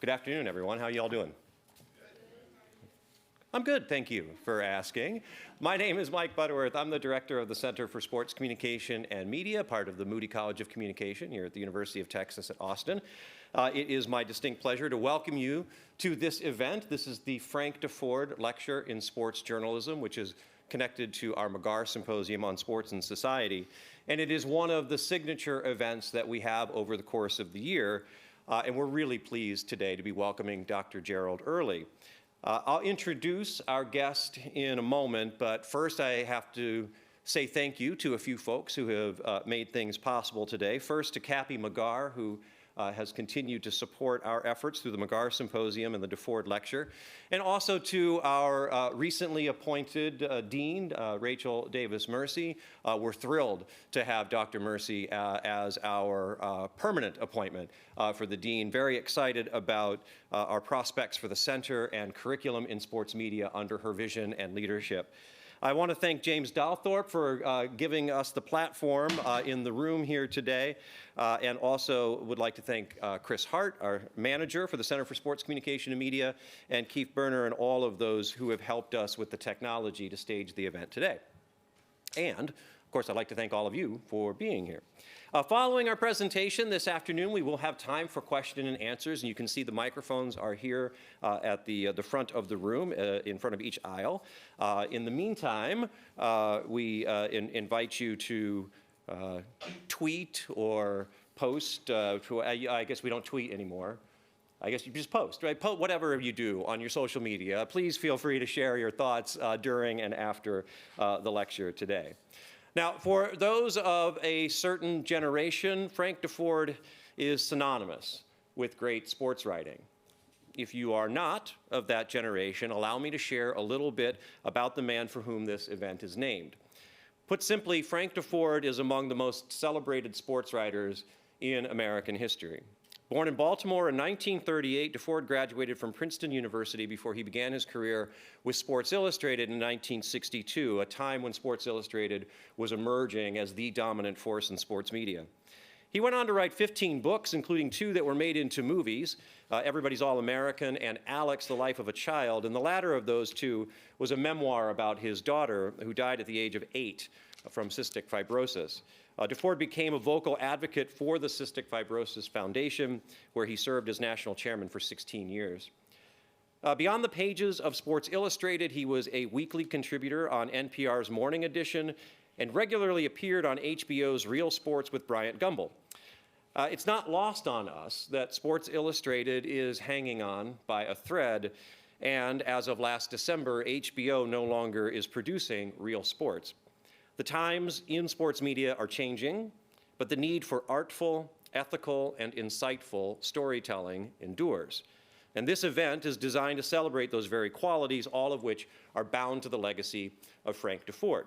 Good afternoon, everyone. How y'all doing? I'm good, thank you for asking. My name is Mike Butterworth. I'm the director of the Center for Sports Communication and Media, part of the Moody College of Communication here at the University of Texas at Austin. It is my distinct pleasure to welcome you to this event. This is the Frank Deford Lecture in Sports Journalism, which is connected to our McGarr Symposium on Sports and Society. And it is one of the signature events that we have over the course of the year. And we're really pleased today to be welcoming Dr. Gerald Early. I'll introduce our guest in a moment, but first I have to say thank you to a few folks who have made things possible today. First to Cappy McGarr, who has continued to support our efforts through the McGarr Symposium and the Deford Lecture, and also to our recently appointed Dean, Rachel Davis Mercy. We're thrilled to have Dr. Mercy as our permanent appointment for the Dean. Very excited about our prospects for the center and curriculum in sports media under her vision and leadership. I want to thank James Dalthorpe for giving us the platform in the room here today, and also would like to thank Chris Hart, our manager for the Center for Sports Communication and Media, and Keith Berner and all of those who have helped us with the technology to stage the event today. And, of course, I'd like to thank all of you for being here. Following our presentation this afternoon, we will have time for question and answers, and you can see the microphones are here at the front of the room, in front of each aisle. In the meantime, we invite you to tweet or post. I guess we don't tweet anymore. I guess you just post, right? Whatever you do on your social media, please feel free to share your thoughts during and after the lecture today. Now, for those of a certain generation, Frank Deford is synonymous with great sports writing. If you are not of that generation, allow me to share a little bit about the man for whom this event is named. Put simply, Frank Deford is among the most celebrated sports writers in American history. Born in Baltimore in 1938, Deford graduated from Princeton University before he began his career with Sports Illustrated in 1962, a time when Sports Illustrated was emerging as the dominant force in sports media. He went on to write 15 books, including 2 that were made into movies, Everybody's All-American and Alex, The Life of a Child, and the latter of those 2 was a memoir about his daughter, who died at the age of 8 from cystic fibrosis. Deford became a vocal advocate for the Cystic Fibrosis Foundation, where he served as national chairman for 16 years. Beyond the pages of Sports Illustrated, he was a weekly contributor on NPR's Morning Edition and regularly appeared on HBO's Real Sports with Bryant Gumbel. It's not lost on us that Sports Illustrated is hanging on by a thread, and as of last December, HBO no longer is producing Real Sports. The times in sports media are changing, but the need for artful, ethical, and insightful storytelling endures. And this event is designed to celebrate those very qualities, all of which are bound to the legacy of Frank Deford.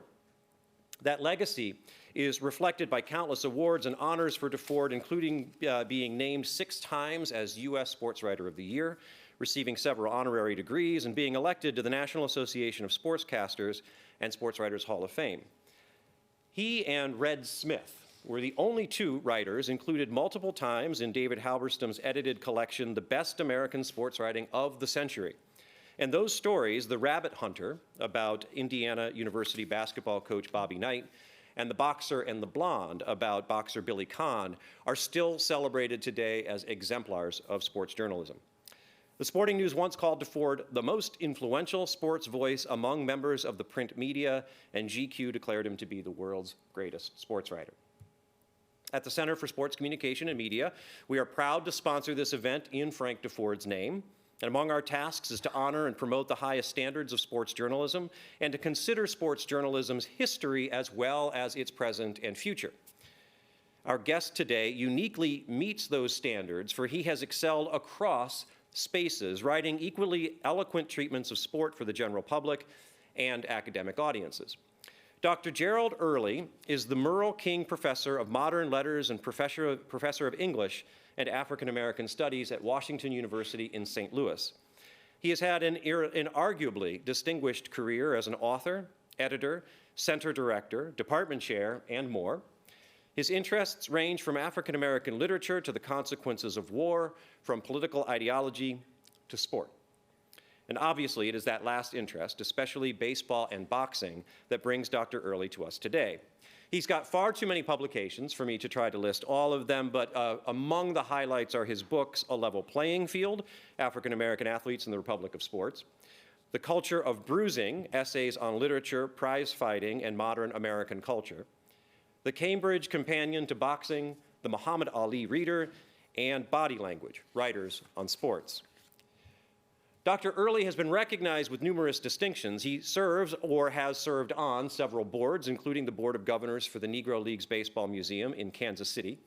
That legacy is reflected by countless awards and honors for Deford, including being named 6 times as U.S. Sports Writer of the Year, receiving several honorary degrees, and being elected to the National Association of Sportscasters and Sports Writers Hall of Fame. He and Red Smith were the only 2 writers included multiple times in David Halberstam's edited collection, The Best American Sports Writing of the Century. And those stories, The Rabbit Hunter, about Indiana University basketball coach Bobby Knight, and The Boxer and the Blonde, about boxer Billy Conn, are still celebrated today as exemplars of sports journalism. The Sporting News once called Deford the most influential sports voice among members of the print media, and GQ declared him to be the world's greatest sports writer. At the Center for Sports Communication and Media, we are proud to sponsor this event in Frank Deford's name. And among our tasks is to honor and promote the highest standards of sports journalism and to consider sports journalism's history as well as its present and future. Our guest today uniquely meets those standards, for he has excelled across spaces, writing equally eloquent treatments of sport for the general public and academic audiences. Dr. Gerald Early is the Merle King Professor of Modern Letters and Professor of English and African American Studies at Washington University in St. Louis. He has had an arguably distinguished career as an author, editor, center director, department chair, and more. His interests range from African American literature to the consequences of war, from political ideology to sport. And obviously, it is that last interest, especially baseball and boxing, that brings Dr. Early to us today. He's got far too many publications for me to try to list all of them, but among the highlights are his books, A Level Playing Field, African American Athletes in the Republic of Sports, The Culture of Bruising, Essays on Literature, Prizefighting, and Modern American Culture, The Cambridge Companion to Boxing, The Muhammad Ali Reader, and Body Language, Writers on Sports. Dr. Early has been recognized with numerous distinctions. He serves or has served on several boards, including the Board of Governors for the Negro Leagues Baseball Museum in Kansas City.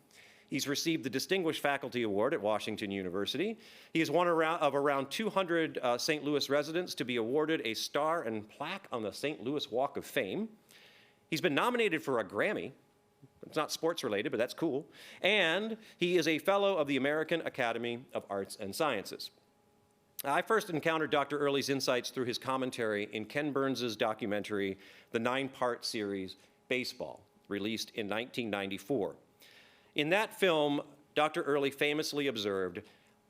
He's received the Distinguished Faculty Award at Washington University. He is one of around 200 St. Louis residents to be awarded a star and plaque on the St. Louis Walk of Fame. He's been nominated for a Grammy. It's not sports related, but that's cool. And he is a fellow of the American Academy of Arts and Sciences. I first encountered Dr. Early's insights through his commentary in Ken Burns's documentary, the 9-part series Baseball, released in 1994. In that film, Dr. Early famously observed,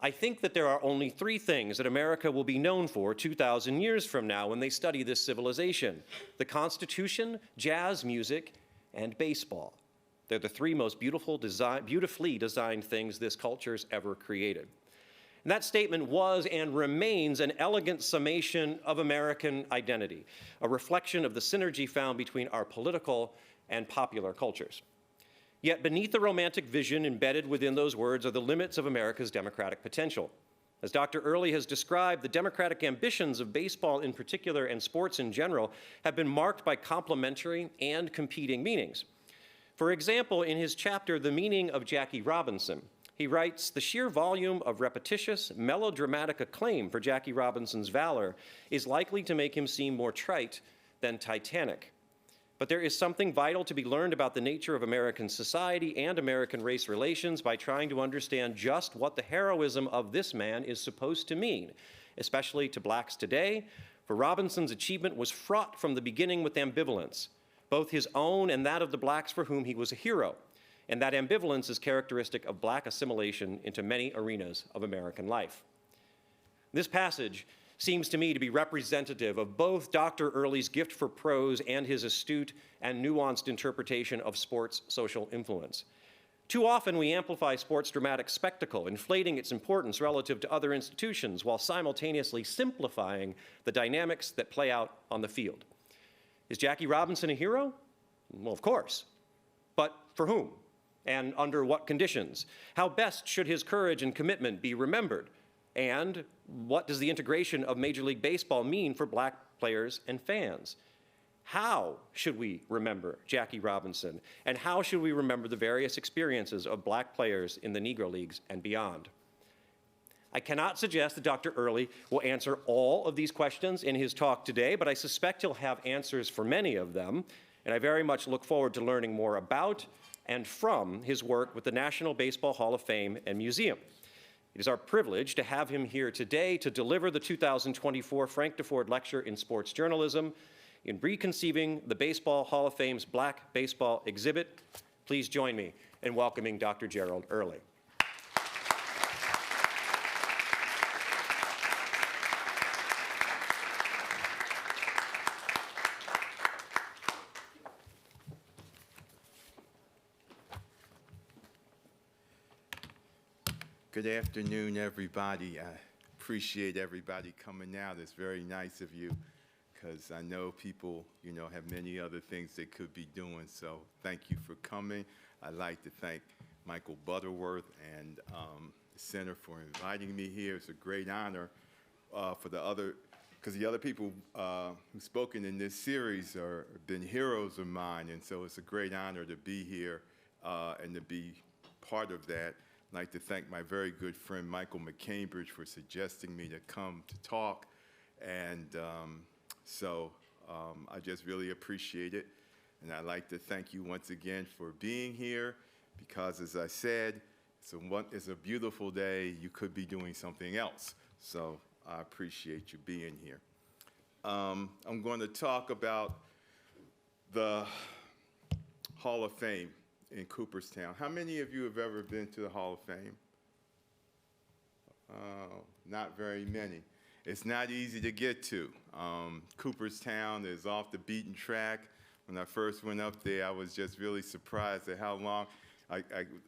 "I think that there are only 3 things that America will be known for 2,000 years from now when they study this civilization: the Constitution, jazz music, and baseball. They're the 3 most beautifully designed things this culture's ever created." And that statement was and remains an elegant summation of American identity, a reflection of the synergy found between our political and popular cultures. Yet beneath the romantic vision embedded within those words are the limits of America's democratic potential. As Dr. Early has described, the democratic ambitions of baseball in particular and sports in general have been marked by complementary and competing meanings. For example, in his chapter, The Meaning of Jackie Robinson, he writes, "The sheer volume of repetitious, melodramatic acclaim for Jackie Robinson's valor is likely to make him seem more trite than titanic. But there is something vital to be learned about the nature of American society and American race relations by trying to understand just what the heroism of this man is supposed to mean, especially to blacks today, for Robinson's achievement was fraught from the beginning with ambivalence, both his own and that of the blacks for whom he was a hero. And that ambivalence is characteristic of black assimilation into many arenas of American life." This passage seems to me to be representative of both Dr. Early's gift for prose and his astute and nuanced interpretation of sports' social influence. Too often we amplify sports' dramatic spectacle, inflating its importance relative to other institutions while simultaneously simplifying the dynamics that play out on the field. Is Jackie Robinson a hero? Well, of course. But for whom? And under what conditions? How best should his courage and commitment be remembered? And what does the integration of Major League Baseball mean for black players and fans? How should we remember Jackie Robinson? And how should we remember the various experiences of black players in the Negro Leagues and beyond? I cannot suggest that Dr. Early will answer all of these questions in his talk today, but I suspect he'll have answers for many of them, and I very much look forward to learning more about and from his work with the National Baseball Hall of Fame and Museum. It is our privilege to have him here today to deliver the 2024 Frank Deford Lecture in Sports Journalism in Reconceiving the Baseball Hall of Fame's Black Baseball Exhibit. Please join me in welcoming Dr. Gerald Early. Good afternoon, everybody. I appreciate everybody coming out. It's very nice of you, because I know people, have many other things they could be doing. So thank you for coming. I'd like to thank Michael Butterworth and the Center for inviting me here. It's a great honor for because the other people who've spoken in this series have been heroes of mine, and so it's a great honor to be here and to be part of that. I'd like to thank my very good friend Michael McCambridge for suggesting me to come to talk, and I just really appreciate it. And I'd like to thank you once again for being here, because as I said, it's a beautiful day. You could be doing something else, so I appreciate you being here. I'm going to talk about the Hall of Fame in Cooperstown. How many of you have ever been to the Hall of Fame? Not very many. It's not easy to get to. Cooperstown is off the beaten track. When I first went up there, I was just really surprised at how long. I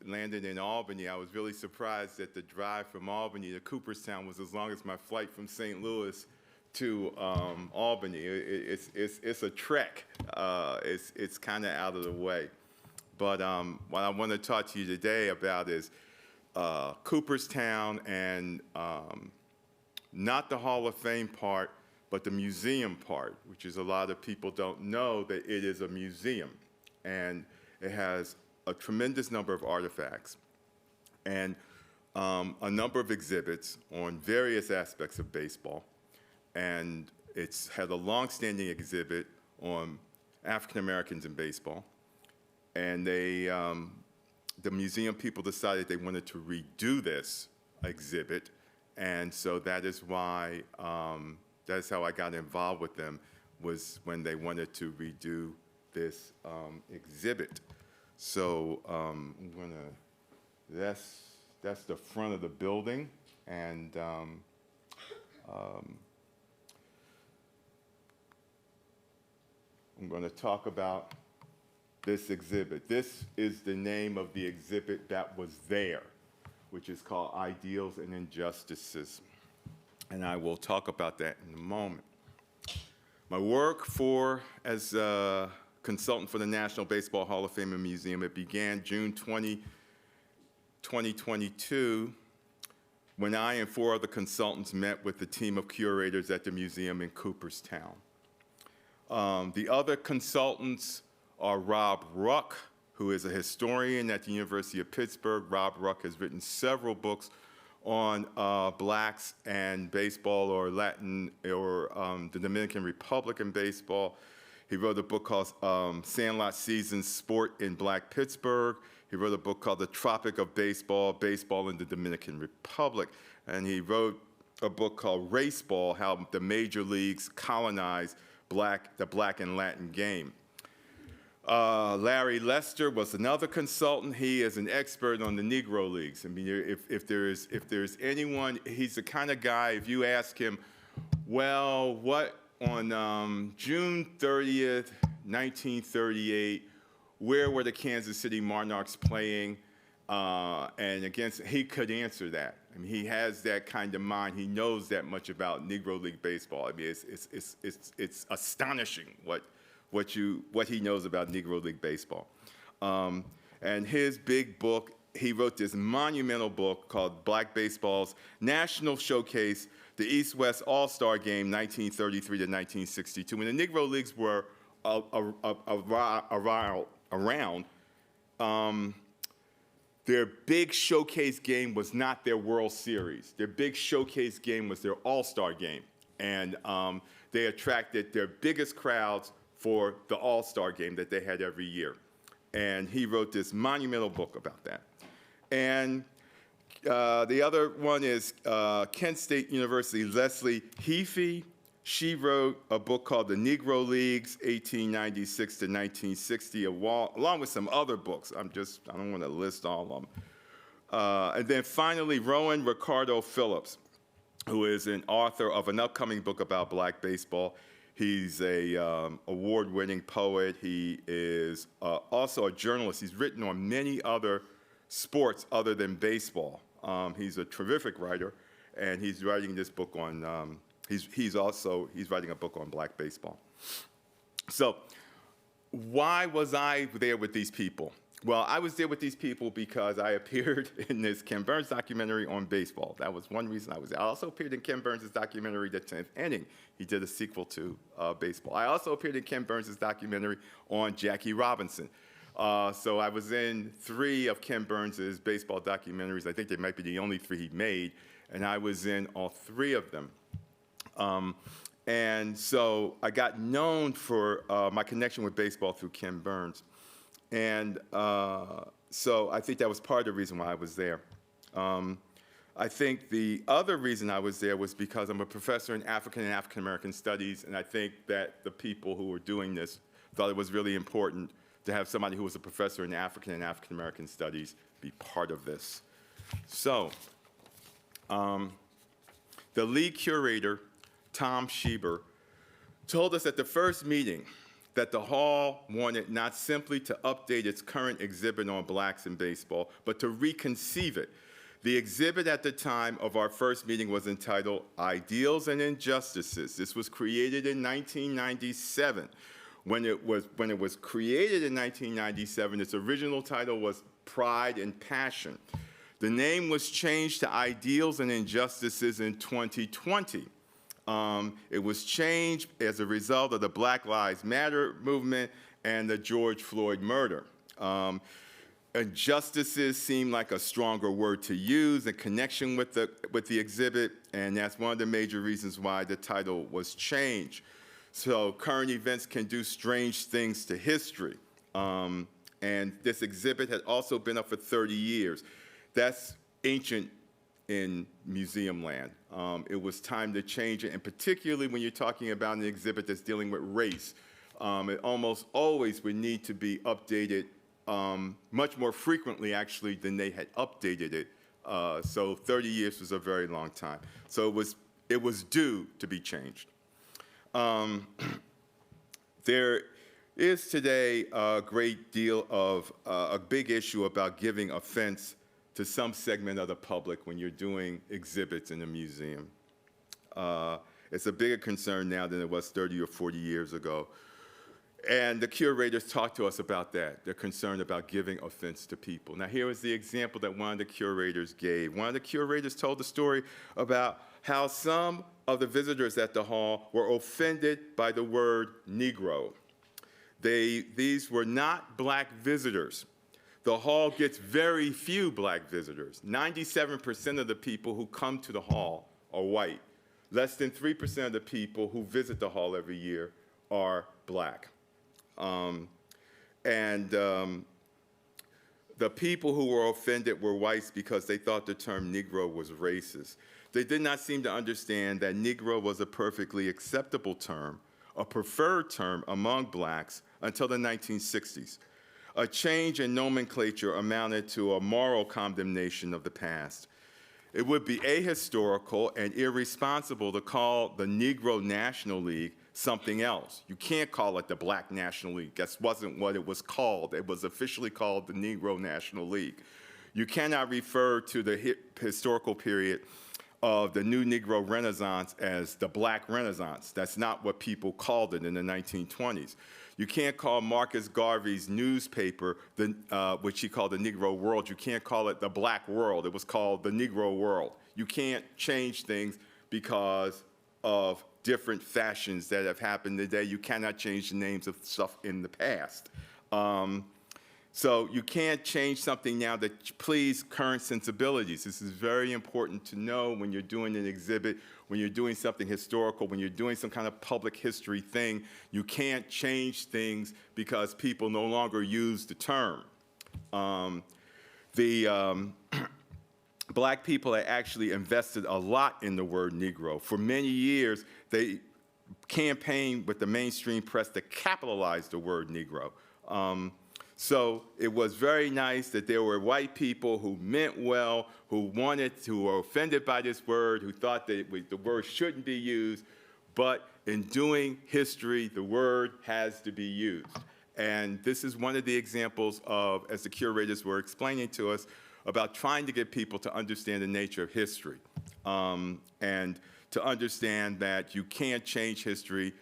landed in Albany. I was really surprised that the drive from Albany to Cooperstown was as long as my flight from St. Louis to Albany. It's a trek. It's kind of out of the way. But what I want to talk to you today about is Cooperstown and not the Hall of Fame part, but the museum part, which is a lot of people don't know that it is a museum. And it has a tremendous number of artifacts and a number of exhibits on various aspects of baseball. And it's had a long-standing exhibit on African Americans in baseball. And they, the museum people decided they wanted to redo this exhibit. And so that is why, that's how I got involved with them, was when they wanted to redo this exhibit. So I'm gonna, that's the front of the building. And I'm going to talk about this exhibit. This is the name of the exhibit that was there, which is called Ideals and Injustices. And I will talk about that in a moment. My work as a consultant for the National Baseball Hall of Fame and Museum, it began June 20, 2022, when I and 4 other consultants met with the team of curators at the museum in Cooperstown. The other consultants are Rob Ruck, who is a historian at the University of Pittsburgh. Rob Ruck has written several books on blacks and baseball, or Latin, or the Dominican Republic and baseball. He wrote a book called Sandlot Seasons, Sport in Black Pittsburgh. He wrote a book called The Tropic of Baseball, Baseball in the Dominican Republic. And he wrote a book called Raceball, How the Major Leagues Colonized the Black and Latin Game. Larry Lester was another consultant. He is an expert on the Negro Leagues. I mean, if there's anyone, he's the kind of guy, if you ask him, well, what on June 30th, 1938, where were the Kansas City Monarchs playing? And against, he could answer that. I mean, he has that kind of mind. He knows that much about Negro League baseball. I mean, it's astonishing what he knows about Negro League baseball. And his big book, he wrote this monumental book called Black Baseball's National Showcase, the East-West All-Star Game, 1933 to 1962. When the Negro Leagues were around, their big showcase game was not their World Series. Their big showcase game was their All-Star game. And they attracted their biggest crowds for the All-Star game that they had every year. And he wrote this monumental book about that. And the other one is Kent State University, Leslie Heafy. She wrote a book called The Negro Leagues, 1896 to 1960, along with some other books. I don't want to list all of them. And then finally, Rowan Ricardo Phillips, who is an author of an upcoming book about black baseball. He's a award-winning poet. He is also a journalist. He's written on many other sports other than baseball. He's a terrific writer, and he's writing this book on, he's writing a book on black baseball. So why was I there with these people? Well, I was there with these people because I appeared in this Ken Burns documentary on baseball. That was one reason I was there. I also appeared in Ken Burns' documentary, The 10th Inning. He did a sequel to baseball. I also appeared in Ken Burns' documentary on Jackie Robinson. So I was in 3 of Ken Burns' baseball documentaries. I think they might be the only 3 he made, and I was in all 3 of them. And so I got known for my connection with baseball through Ken Burns. And so I think that was part of the reason why I was there. I think the other reason I was there was because I'm a professor in African and African American studies, and I think that the people who were doing this thought it was really important to have somebody who was a professor in African and African American studies be part of this. So, the lead curator, Tom Schieber, told us at the first meeting that the hall wanted not simply to update its current exhibit on blacks in baseball, but to reconceive it. The exhibit at the time of our first meeting was entitled Ideals and Injustices. This was created in 1997. When it was created in 1997, its original title was Pride and Passion. The name was changed to Ideals and Injustices in 2020. It was changed as a result of the Black Lives Matter movement and the George Floyd murder. Injustices seemed like a stronger word to use in connection with the exhibit, and that's one of the major reasons why the title was changed. So current events can do strange things to history. And this exhibit had also been up for 30 years. That's ancient in museum land. It was time to change it, and particularly when you're talking about an exhibit that's dealing with race, it almost always would need to be updated much more frequently, actually, than they had updated it. So 30 years was a very long time. So it was due to be changed. There is today a great deal of a big issue about giving offense to some segment of the public when you're doing exhibits in a museum. It's a bigger concern now than it was 30 or 40 years ago. And the curators talked to us about that. They're concerned about giving offense to people. Now, here was the example that one of the curators gave. One of the curators told the story about how some of the visitors at the hall were offended by the word Negro. These were not black visitors. The hall gets very few black visitors. 97% of the people who come to the hall are white. Less than 3% of the people who visit the hall every year are black. The people who were offended were whites because they thought the term Negro was racist. They did not seem to understand that Negro was a perfectly acceptable term, a preferred term among blacks until the 1960s. A change in nomenclature amounted to a moral condemnation of the past. It would be ahistorical and irresponsible to call the Negro National League something else. You can't call it the Black National League. That wasn't what it was called. It was officially called the Negro National League. You cannot refer to the historical period of the New Negro Renaissance as the Black Renaissance. That's not what people called it in the 1920s. You can't call Marcus Garvey's newspaper, which he called the Negro World, you can't call it the Black World. It was called the Negro World. You can't change things because of different fashions that have happened today. You cannot change the names of stuff in the past. So you can't change something now that please current sensibilities. This is very important to know when you're doing an exhibit, when you're doing something historical, when you're doing some kind of public history thing. You can't change things because people no longer use the term. Black people had actually invested a lot in the word Negro. For many years, they campaigned with the mainstream press to capitalize the word Negro. So it was very nice that there were white people who meant well, who were offended by this word, who thought that the word shouldn't be used, but in doing history, the word has to be used. And this is one of the examples of, as the curators were explaining to us, about trying to get people to understand the nature of history and to understand that you can't change history.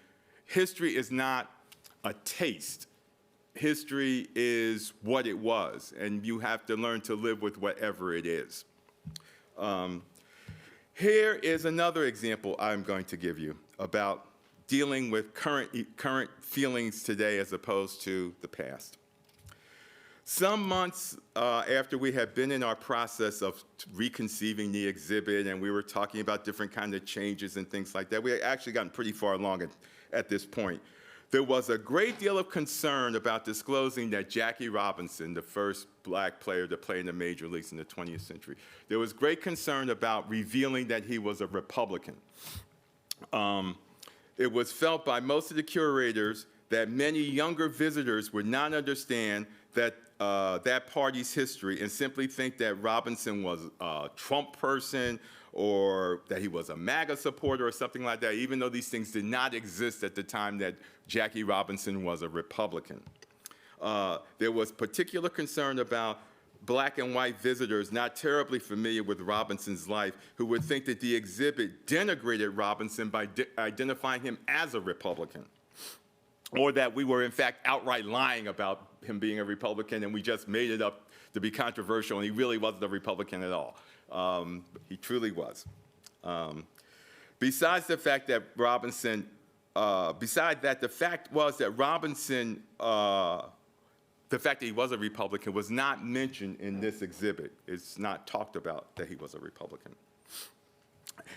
History is not a taste. History is what it was, and you have to learn to live with whatever it is. Here is another example I'm going to give you about dealing with current feelings today as opposed to the past. Some months after we had been in our process of reconceiving the exhibit and we were talking about different kinds of changes and things like that, we had actually gotten pretty far along at this point. There was a great deal of concern about disclosing that Jackie Robinson, the first black player to play in the major leagues in the 20th century, there was great concern about revealing that he was a Republican. It was felt by most of the curators that many younger visitors would not understand that that party's history and simply think that Robinson was a Trump person or that he was a MAGA supporter or something like that, even though these things did not exist at the time that Jackie Robinson was a Republican. There was particular concern about black and white visitors not terribly familiar with Robinson's life who would think that the exhibit denigrated Robinson by identifying him as a Republican, or that we were in fact outright lying about him being a Republican and we just made it up to be controversial and he really wasn't a Republican at all. He truly was. Besides the fact that Robinson, besides that, the fact was that Robinson, the fact that he was a Republican was not mentioned in this exhibit. It's not talked about that he was a Republican.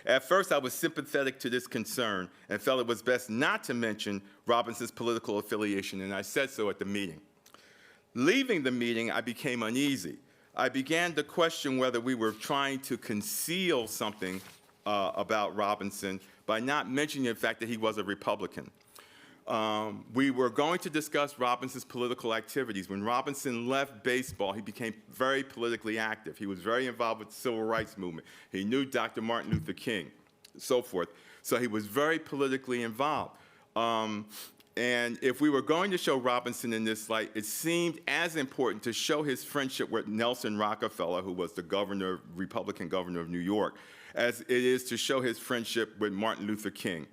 At first, I was sympathetic to this concern and felt it was best not to mention Robinson's political affiliation, and I said so at the meeting. Leaving the meeting, I became uneasy. I began to question whether we were trying to conceal something about Robinson by not mentioning the fact that he was a Republican. We were going to discuss Robinson's political activities. When Robinson left baseball, he became very politically active. He was very involved with the Civil Rights Movement. He knew Dr. Martin Luther King, so forth. So he was very politically involved. And if we were going to show Robinson in this light, it seemed as important to show his friendship with Nelson Rockefeller, who was the governor, Republican governor of New York, as it is to show his friendship with Martin Luther King.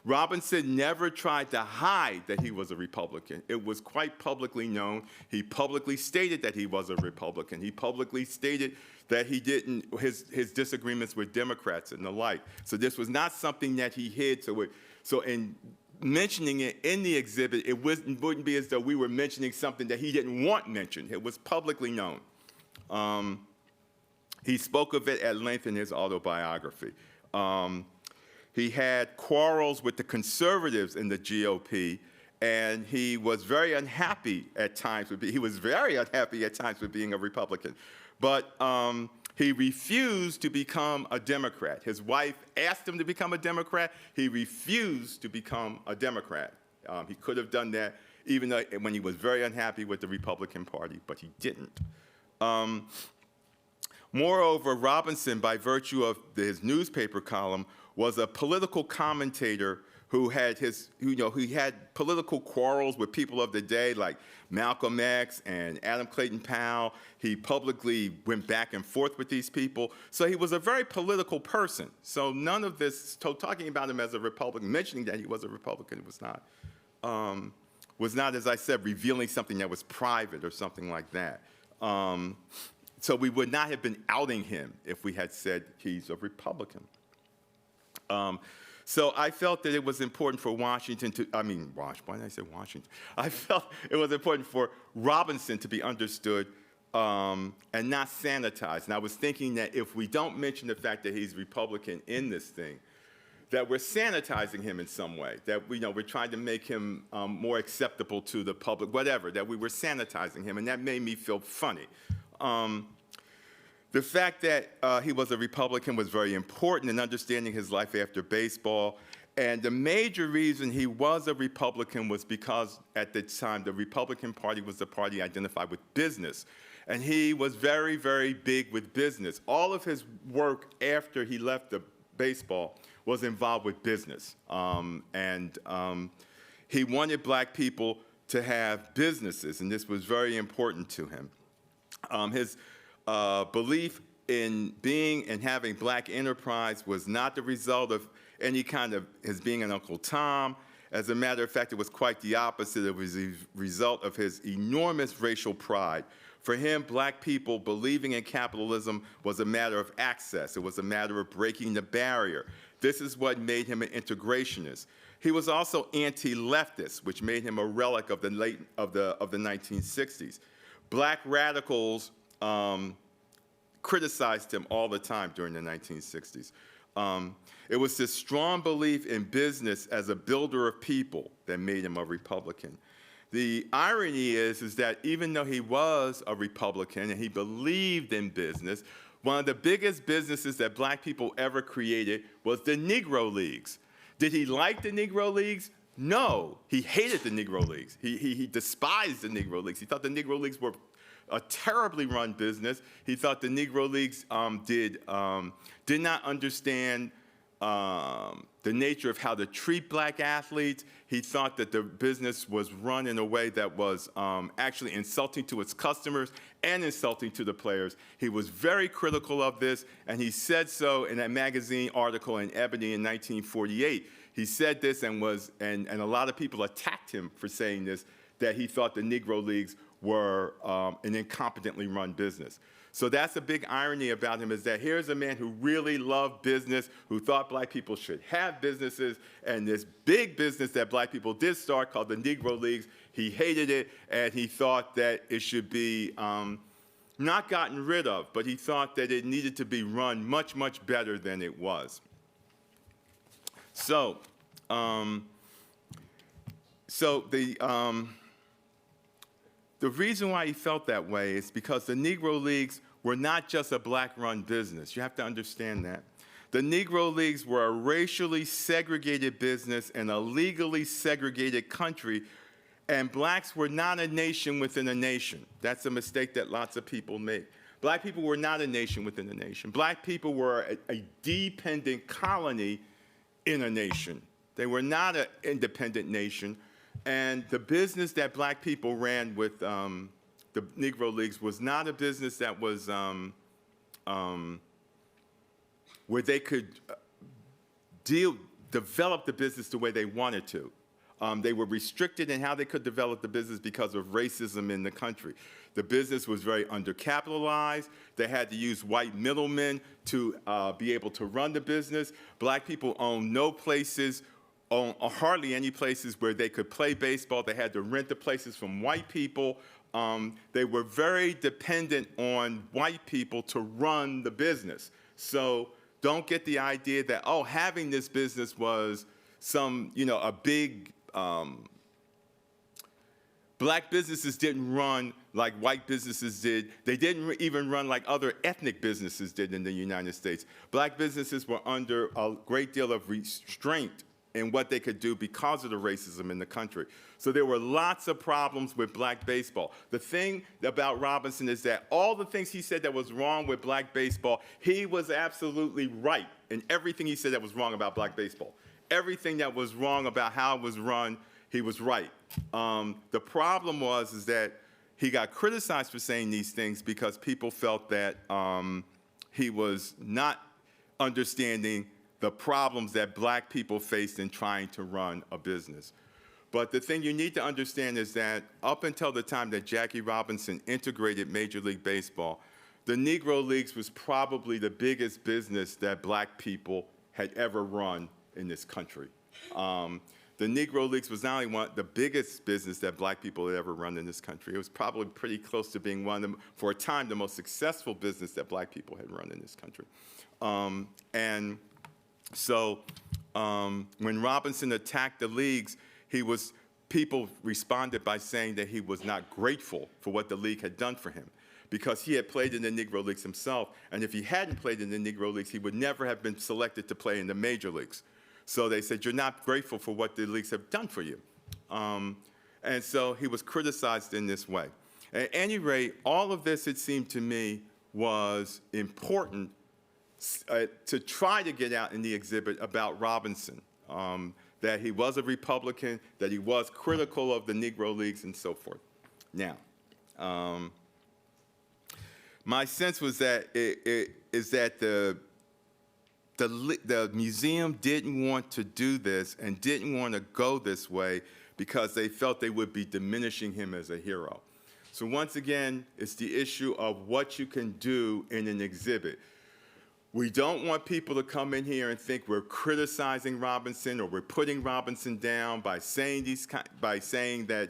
Robinson never tried to hide that he was a Republican. It was quite publicly known. He publicly stated that he was a Republican. He publicly stated that he didn't, his disagreements with Democrats and the like. So this was not something that he hid. So in mentioning it in the exhibit, it wouldn't be as though we were mentioning something that he didn't want mentioned. It was publicly known. He spoke of it at length in his autobiography. He had quarrels with the conservatives in the GOP, and he was very unhappy at times with being a Republican. But he refused to become a Democrat. His wife asked him to become a Democrat. He refused to become a Democrat. He could have done that even though, when he was very unhappy with the Republican Party, but he didn't. Moreover, Robinson, by virtue of his newspaper column, was a political commentator who had he had political quarrels with people of the day like Malcolm X and Adam Clayton Powell. He publicly went back and forth with these people. So he was a very political person. So none of this, talking about him as a Republican, mentioning that he was a Republican was not, as I said, revealing something that was private or something like that. So we would not have been outing him if we had said he's a Republican. So I felt that it was important for Washington to, why did I say Washington? I felt it was important for Robinson to be understood and not sanitized. And I was thinking that if we don't mention the fact that he's Republican in this thing, that we're sanitizing him in some way, that we're trying to make him more acceptable to the public, whatever, that we were sanitizing him, and that made me feel funny. The fact that he was a Republican was very important in understanding his life after baseball. And the major reason he was a Republican was because at the time the Republican Party was the party identified with business. And he was very, very big with business. All of his work after he left the baseball was involved with business. He wanted black people to have businesses, and this was very important to him. His belief in being and having black enterprise was not the result of any kind of his being an Uncle Tom. As a matter of fact, it was quite the opposite. It was the result of his enormous racial pride. For him, black people believing in capitalism was a matter of access. It was a matter of breaking the barrier. This is what made him an integrationist. He was also anti-leftist, which made him a relic of the 1960s. Black radicals criticized him all the time during the 1960s. It was this strong belief in business as a builder of people that made him a Republican. The irony is that even though he was a Republican and he believed in business, one of the biggest businesses that black people ever created was the Negro Leagues. Did he like the Negro Leagues? No, he hated the Negro Leagues. He despised the Negro Leagues. He thought the Negro Leagues were a terribly run business. He thought the Negro Leagues did not understand the nature of how to treat black athletes. He thought that the business was run in a way that was actually insulting to its customers and insulting to the players. He was very critical of this, and he said so in a magazine article in Ebony in 1948. He said this and a lot of people attacked him for saying this, that he thought the Negro Leagues were an incompetently run business. So that's a big irony about him, is that here's a man who really loved business, who thought black people should have businesses, and this big business that black people did start called the Negro Leagues, he hated it, and he thought that it should be not gotten rid of, but he thought that it needed to be run much, much better than it was. So, the reason why he felt that way is because the Negro Leagues were not just a black-run business. You have to understand that. The Negro Leagues were a racially segregated business in a legally segregated country, and blacks were not a nation within a nation. That's a mistake that lots of people make. Black people were not a nation within a nation. Black people were a dependent colony in a nation. They were not an independent nation. And the business that black people ran with the Negro Leagues was not a business that was where they could develop the business the way they wanted to. They were restricted in how they could develop the business because of racism in the country. The business was very undercapitalized. They had to use white middlemen to be able to run the business. Black people owned no places, hardly any places where they could play baseball. They had to rent the places from white people. They were very dependent on white people to run the business. So don't get the idea that, oh, having this business was some, a big, black businesses didn't run like white businesses did. They didn't even run like other ethnic businesses did in the United States. Black businesses were under a great deal of restraint in what they could do because of the racism in the country. So there were lots of problems with black baseball. The thing about Robinson is that all the things he said that was wrong with black baseball, he was absolutely right in everything he said that was wrong about black baseball. Everything that was wrong about how it was run, he was right. The problem is that he got criticized for saying these things because people felt that he was not understanding the problems that black people faced in trying to run a business. But the thing you need to understand is that up until the time that Jackie Robinson integrated Major League Baseball, the Negro Leagues was probably the biggest business that black people had ever run in this country. The Negro Leagues was not only the biggest business that black people had ever run in this country, it was probably pretty close to being one of them, for a time, the most successful business that black people had run in this country. So when Robinson attacked the leagues, people responded by saying that he was not grateful for what the league had done for him, because he had played in the Negro Leagues himself, and if he hadn't played in the Negro Leagues, he would never have been selected to play in the major leagues. So they said, you're not grateful for what the leagues have done for you. And so he was criticized in this way. At any rate, all of this, it seemed to me, was important to try to get out in the exhibit about Robinson, that he was a Republican, that he was critical of the Negro Leagues, and so forth. Now, my sense was that the museum didn't want to do this and didn't want to go this way because they felt they would be diminishing him as a hero. So once again, it's the issue of what you can do in an exhibit. We don't want people to come in here and think we're criticizing Robinson or we're putting Robinson down by saying that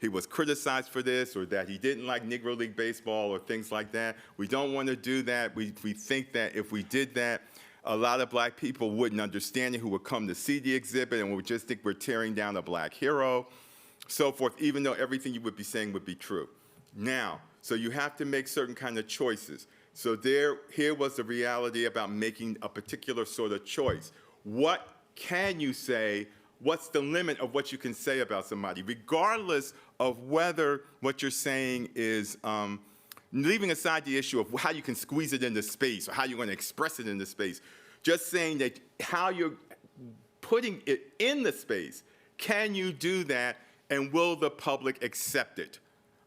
he was criticized for this or that he didn't like Negro League baseball or things like that. We don't want to do that. We think that if we did that, a lot of black people wouldn't understand it, who would come to see the exhibit and would just think we're tearing down a black hero, so forth, even though everything you would be saying would be true. Now, so you have to make certain kind of choices. So here was the reality about making a particular sort of choice. What can you say what's the limit of what you can say about somebody, regardless of whether what you're saying is, leaving aside the issue of how you can squeeze it into space or how you're going to express it into space, just saying that how you're putting it in the space, can you do that and will the public accept it?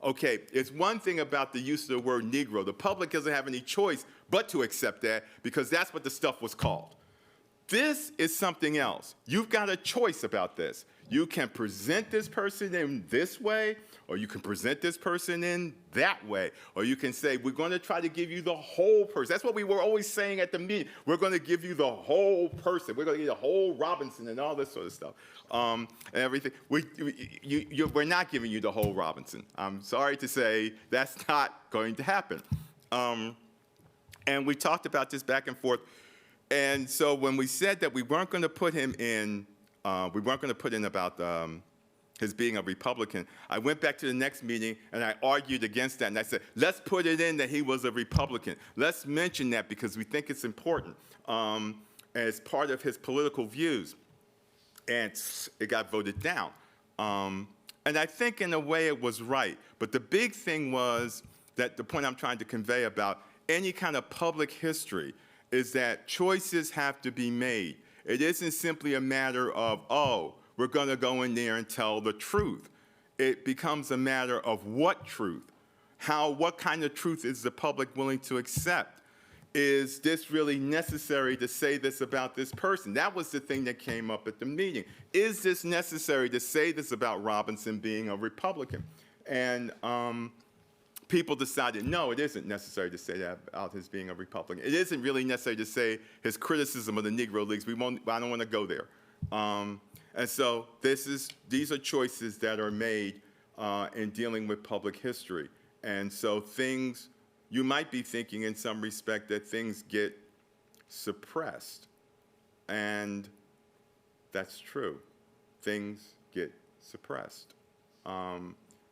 Okay, it's one thing about the use of the word Negro. The public doesn't have any choice but to accept that because that's what the stuff was called. This is something else. You've got a choice about this. You can present this person in this way, or you can present this person in that way. Or you can say, we're going to try to give you the whole person. That's what we were always saying at the meeting. We're going to give you the whole person. We're going to give you the whole Robinson and all this sort of stuff. And everything. We're not giving you the whole Robinson. I'm sorry to say that's not going to happen. And we talked about this back and forth. And so when we said that we weren't going to put him in, we weren't going to put in about his being a Republican, I went back to the next meeting and I argued against that. And I said, let's put it in that he was a Republican. Let's mention that because we think it's important as part of his political views. And it got voted down. And I think in a way it was right. But the big thing was that the point I'm trying to convey about any kind of public history is that choices have to be made. It isn't simply a matter of, oh, we're going to go in there and tell the truth. It becomes a matter of what truth? What kind of truth is the public willing to accept? Is this really necessary to say this about this person? That was the thing that came up at the meeting. Is this necessary to say this about Robinson being a Republican? And people decided, no, it isn't necessary to say that about his being a Republican. It isn't really necessary to say his criticism of the Negro Leagues. I don't want to go there. And so these are choices that are made in dealing with public history. And so you might be thinking in some respect that things get suppressed. And that's true. Things get suppressed.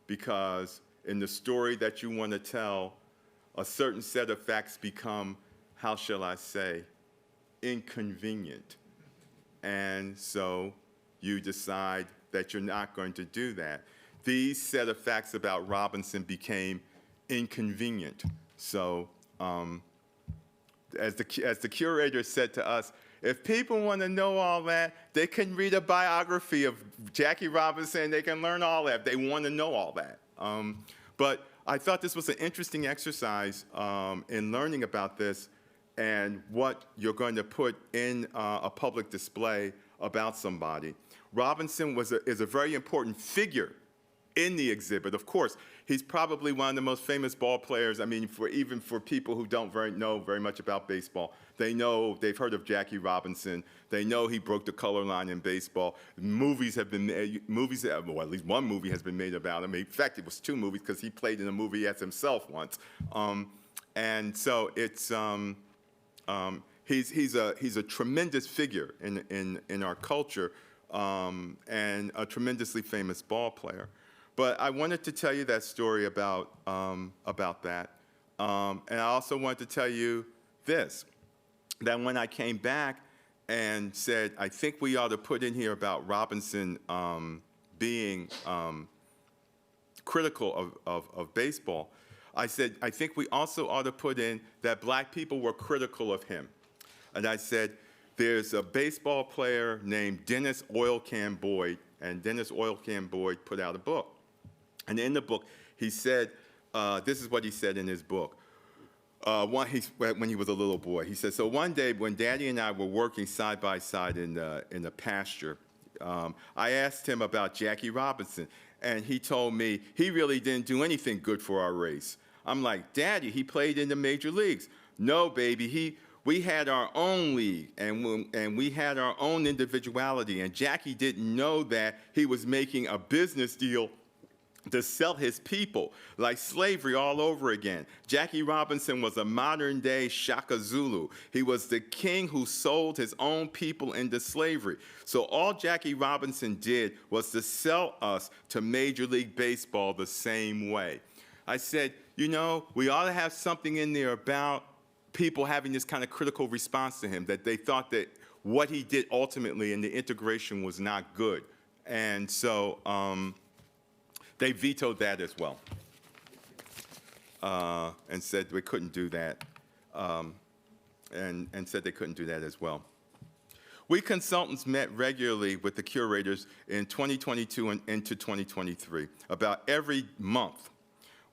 Because in the story that you want to tell, a certain set of facts become, how shall I say, inconvenient. And so you decide that you're not going to do that. These set of facts about Robinson became inconvenient. So as the curator said to us, if people want to know all that, they can read a biography of Jackie Robinson. They can learn all that if they want to know all that. But I thought this was an interesting exercise in learning about this and what you're going to put in a public display about somebody. Robinson is a very important figure in the exhibit. Of course, he's probably one of the most famous ball players. I mean, even for people who don't know very much about baseball, they've heard of Jackie Robinson. They know he broke the color line in baseball. Movies have been made, well, at least one movie has been made about him. In fact, it was two movies because he played in a movie as himself once. And so it's he's a tremendous figure in our culture and a tremendously famous ball player. But I wanted to tell you that story about that. And I also wanted to tell you this, that when I came back and said, I think we ought to put in here about Robinson being critical of baseball, I said, I think we also ought to put in that black people were critical of him. And I said, there's a baseball player named Dennis Oil Can Boyd, and Dennis Oil Can Boyd put out a book. And in the book, he said, this is what he said in his book. When he was a little boy, he said, so one day when Daddy and I were working side by side in the pasture, I asked him about Jackie Robinson, and he told me he really didn't do anything good for our race. I'm like, Daddy, he played in the major leagues. No, baby, we had our own league, and we had our own individuality, and Jackie didn't know that he was making a business deal to sell his people, like slavery all over again. Jackie Robinson was a modern-day Shaka Zulu. He was the king who sold his own people into slavery. So all Jackie Robinson did was to sell us to Major League Baseball the same way. I said, you know, we ought to have something in there about people having this kind of critical response to him, that they thought that what he did ultimately, and the integration was not good. And so they vetoed that as well, and said we couldn't do that, and said they couldn't do that as well. We consultants met regularly with the curators in 2022 and into 2023, about every month.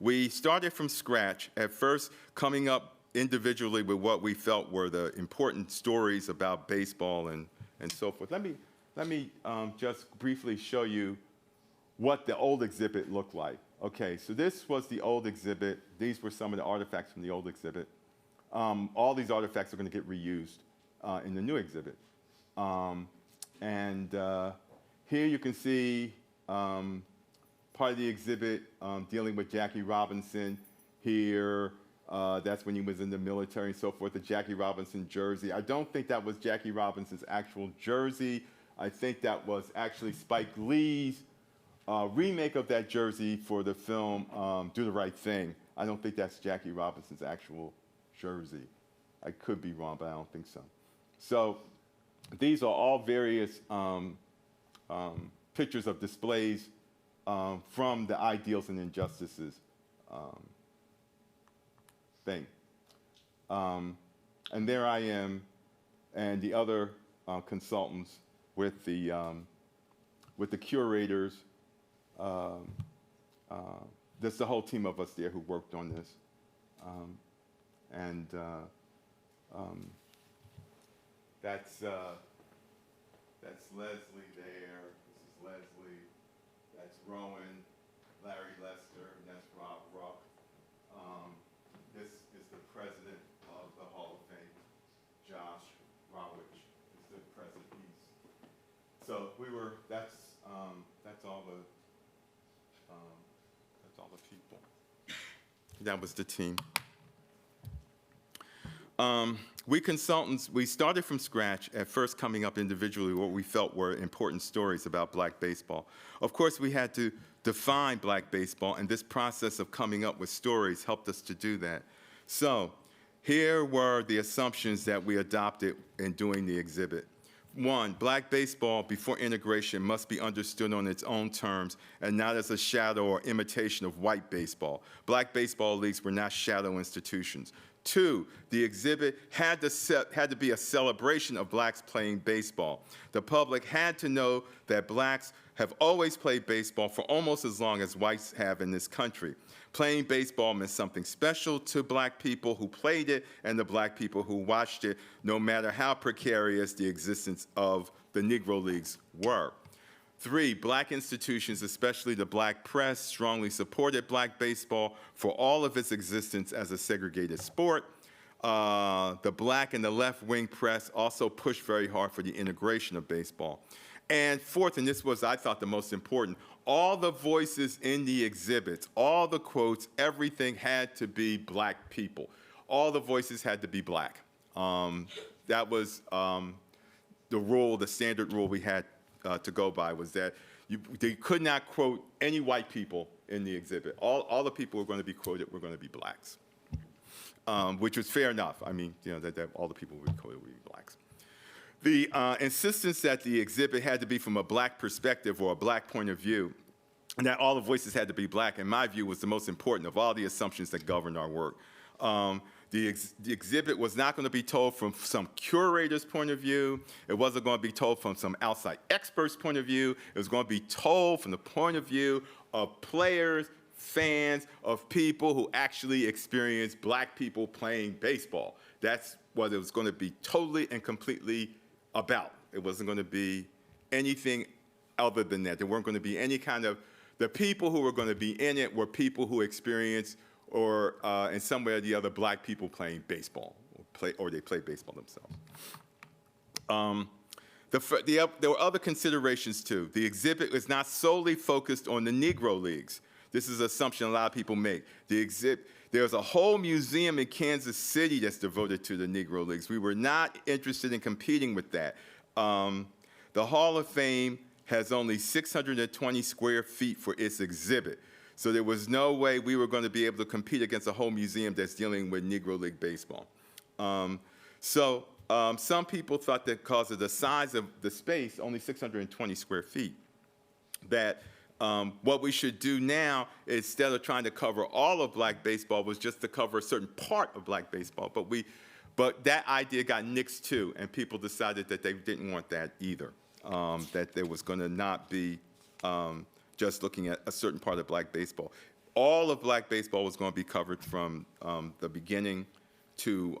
We started from scratch, at first coming up individually with what we felt were the important stories about baseball and so forth. Let me just briefly show you what the old exhibit looked like. Okay, so this was the old exhibit. These were some of the artifacts from the old exhibit. All these artifacts are going to get reused in the new exhibit. Here you can see part of the exhibit dealing with Jackie Robinson. Here, that's when he was in the military and so forth, the Jackie Robinson jersey. I don't think that was Jackie Robinson's actual jersey. I think that was actually Spike Lee's remake of that jersey for the film Do the Right Thing. I don't think that's Jackie Robinson's actual jersey. I could be wrong, but I don't think so. So these are all various pictures of displays from the Ideals and Injustices thing. And there I am and the other consultants with the curators. There's the whole team of us there who worked on this. That's Leslie there. This is Leslie. That's Rowan, Larry Lester, and that's Rob Ruck. This is the president of the Hall of Fame, Josh Rawich is the president. So that's all the people. That was the team. We consultants, we started from scratch, at first coming up individually what we felt were important stories about black baseball. Of course, we had to define black baseball, and this process of coming up with stories helped us to do that. So here were the assumptions that we adopted in doing the exhibit. One, black baseball before integration must be understood on its own terms and not as a shadow or imitation of white baseball. Black baseball leagues were not shadow institutions. Two, the exhibit had to be a celebration of blacks playing baseball. The public had to know that blacks have always played baseball for almost as long as whites have in this country. Playing baseball meant something special to black people who played it and the black people who watched it, no matter how precarious the existence of the Negro Leagues were. Three, black institutions, especially the black press, strongly supported black baseball for all of its existence as a segregated sport. The black and the left-wing press also pushed very hard for the integration of baseball. And fourth, and this was, I thought, the most important, all the voices in the exhibits, all the quotes, everything had to be black people. All the voices had to be black. That was the rule, the standard rule we had to go by, was that they could not quote any white people in the exhibit. All the people who were going to be quoted were going to be blacks, which was fair enough. I mean, you know, that all the people who were quoted would be blacks. The insistence that the exhibit had to be from a black perspective or a black point of view, and that all the voices had to be black, in my view, was the most important of all the assumptions that govern our work. The exhibit was not going to be told from some curator's point of view. It wasn't going to be told from some outside expert's point of view. It was going to be told from the point of view of players, fans, of people who actually experienced black people playing baseball. That's what it was going to be totally and completely about. It wasn't going to be anything other than that. There weren't going to be any kind of, the people who were going to be in it were people who experienced or in some way or the other, black people playing baseball, or they played baseball themselves. There were other considerations too. The exhibit is not solely focused on the Negro Leagues. This is an assumption a lot of people make. There's a whole museum in Kansas City that's devoted to the Negro Leagues. We were not interested in competing with that. The Hall of Fame has only 620 square feet for its exhibit. So there was no way we were going to be able to compete against a whole museum that's dealing with Negro League baseball. some people thought that because of the size of the space, only 620 square feet, that what we should do now, instead of trying to cover all of black baseball, was just to cover a certain part of black baseball. But that idea got nixed too, and people decided that they didn't want that either, that there was going to not be just looking at a certain part of black baseball. All of black baseball was going to be covered from the beginning to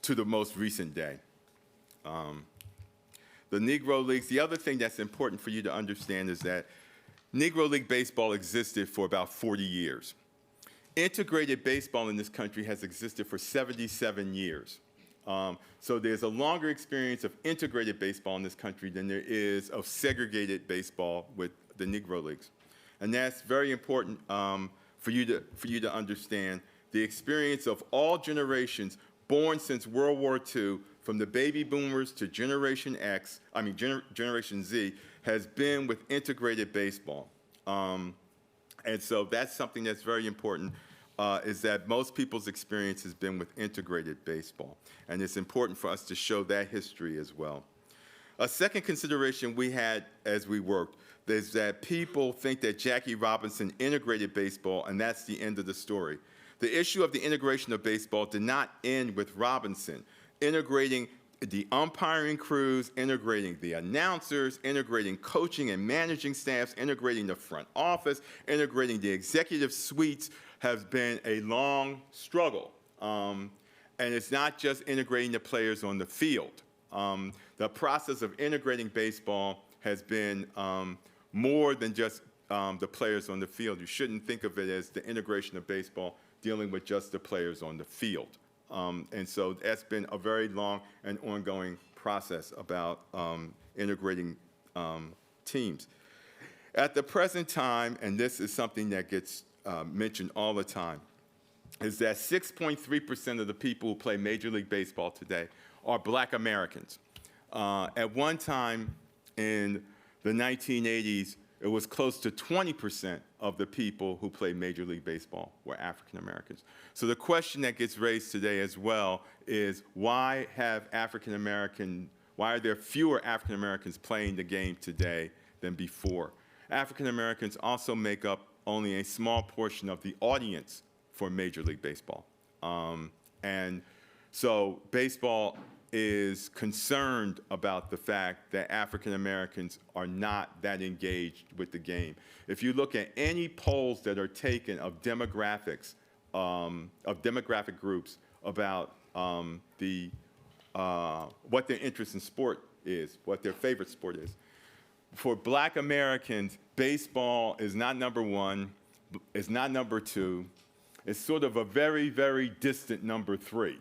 the most recent day. The Negro Leagues, the other thing that's important for you to understand is that Negro League baseball existed for about 40 years. Integrated baseball in this country has existed for 77 years. So there's a longer experience of integrated baseball in this country than there is of segregated baseball with the Negro Leagues. And that's very important for you to understand. The experience of all generations born since World War II, from the baby boomers to Generation Z, has been with integrated baseball. And so that's something that's very important, is that most people's experience has been with integrated baseball. And it's important for us to show that history as well. A second consideration we had as we worked is that people think that Jackie Robinson integrated baseball, and that's the end of the story. The issue of the integration of baseball did not end with Robinson. Integrating the umpiring crews, integrating the announcers, integrating coaching and managing staffs, integrating the front office, integrating the executive suites has been a long struggle. And it's not just integrating the players on the field. The process of integrating baseball has been more than just the players on the field. You shouldn't think of it as the integration of baseball dealing with just the players on the field. And so that's been a very long and ongoing process about integrating teams. At the present time, and this is something that gets mentioned all the time, is that 6.3% of the people who play Major League Baseball today are black Americans. At one time in the 1980s, it was close to 20% of the people who play Major League Baseball were African Americans. So the question that gets raised today as well is why are there fewer African Americans playing the game today than before? African Americans also make up only a small portion of the audience for Major League Baseball. And so baseball is concerned about the fact that African Americans are not that engaged with the game. If you look at any polls that are taken of demographics, of demographic groups about what their interest in sport is, what their favorite sport is, for black Americans, baseball is not number one, is not number two. It's sort of a very, very distant number three.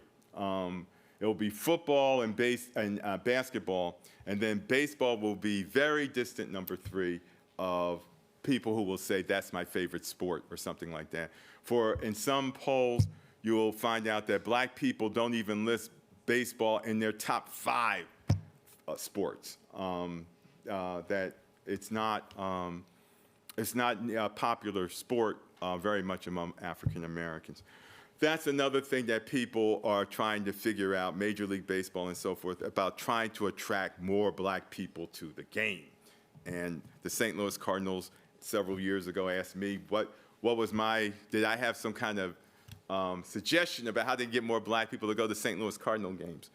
It will be football and basketball, and then baseball will be very distant number three of people who will say that's my favorite sport or something like that. In some polls, you will find out that black people don't even list baseball in their top 5 sports. That it's not a popular sport very much among African Americans. That's another thing that people are trying to figure out, Major League Baseball and so forth, about trying to attract more black people to the game. And the St. Louis Cardinals several years ago asked me did I have some kind of suggestion about how to get more black people to go to St. Louis Cardinal games?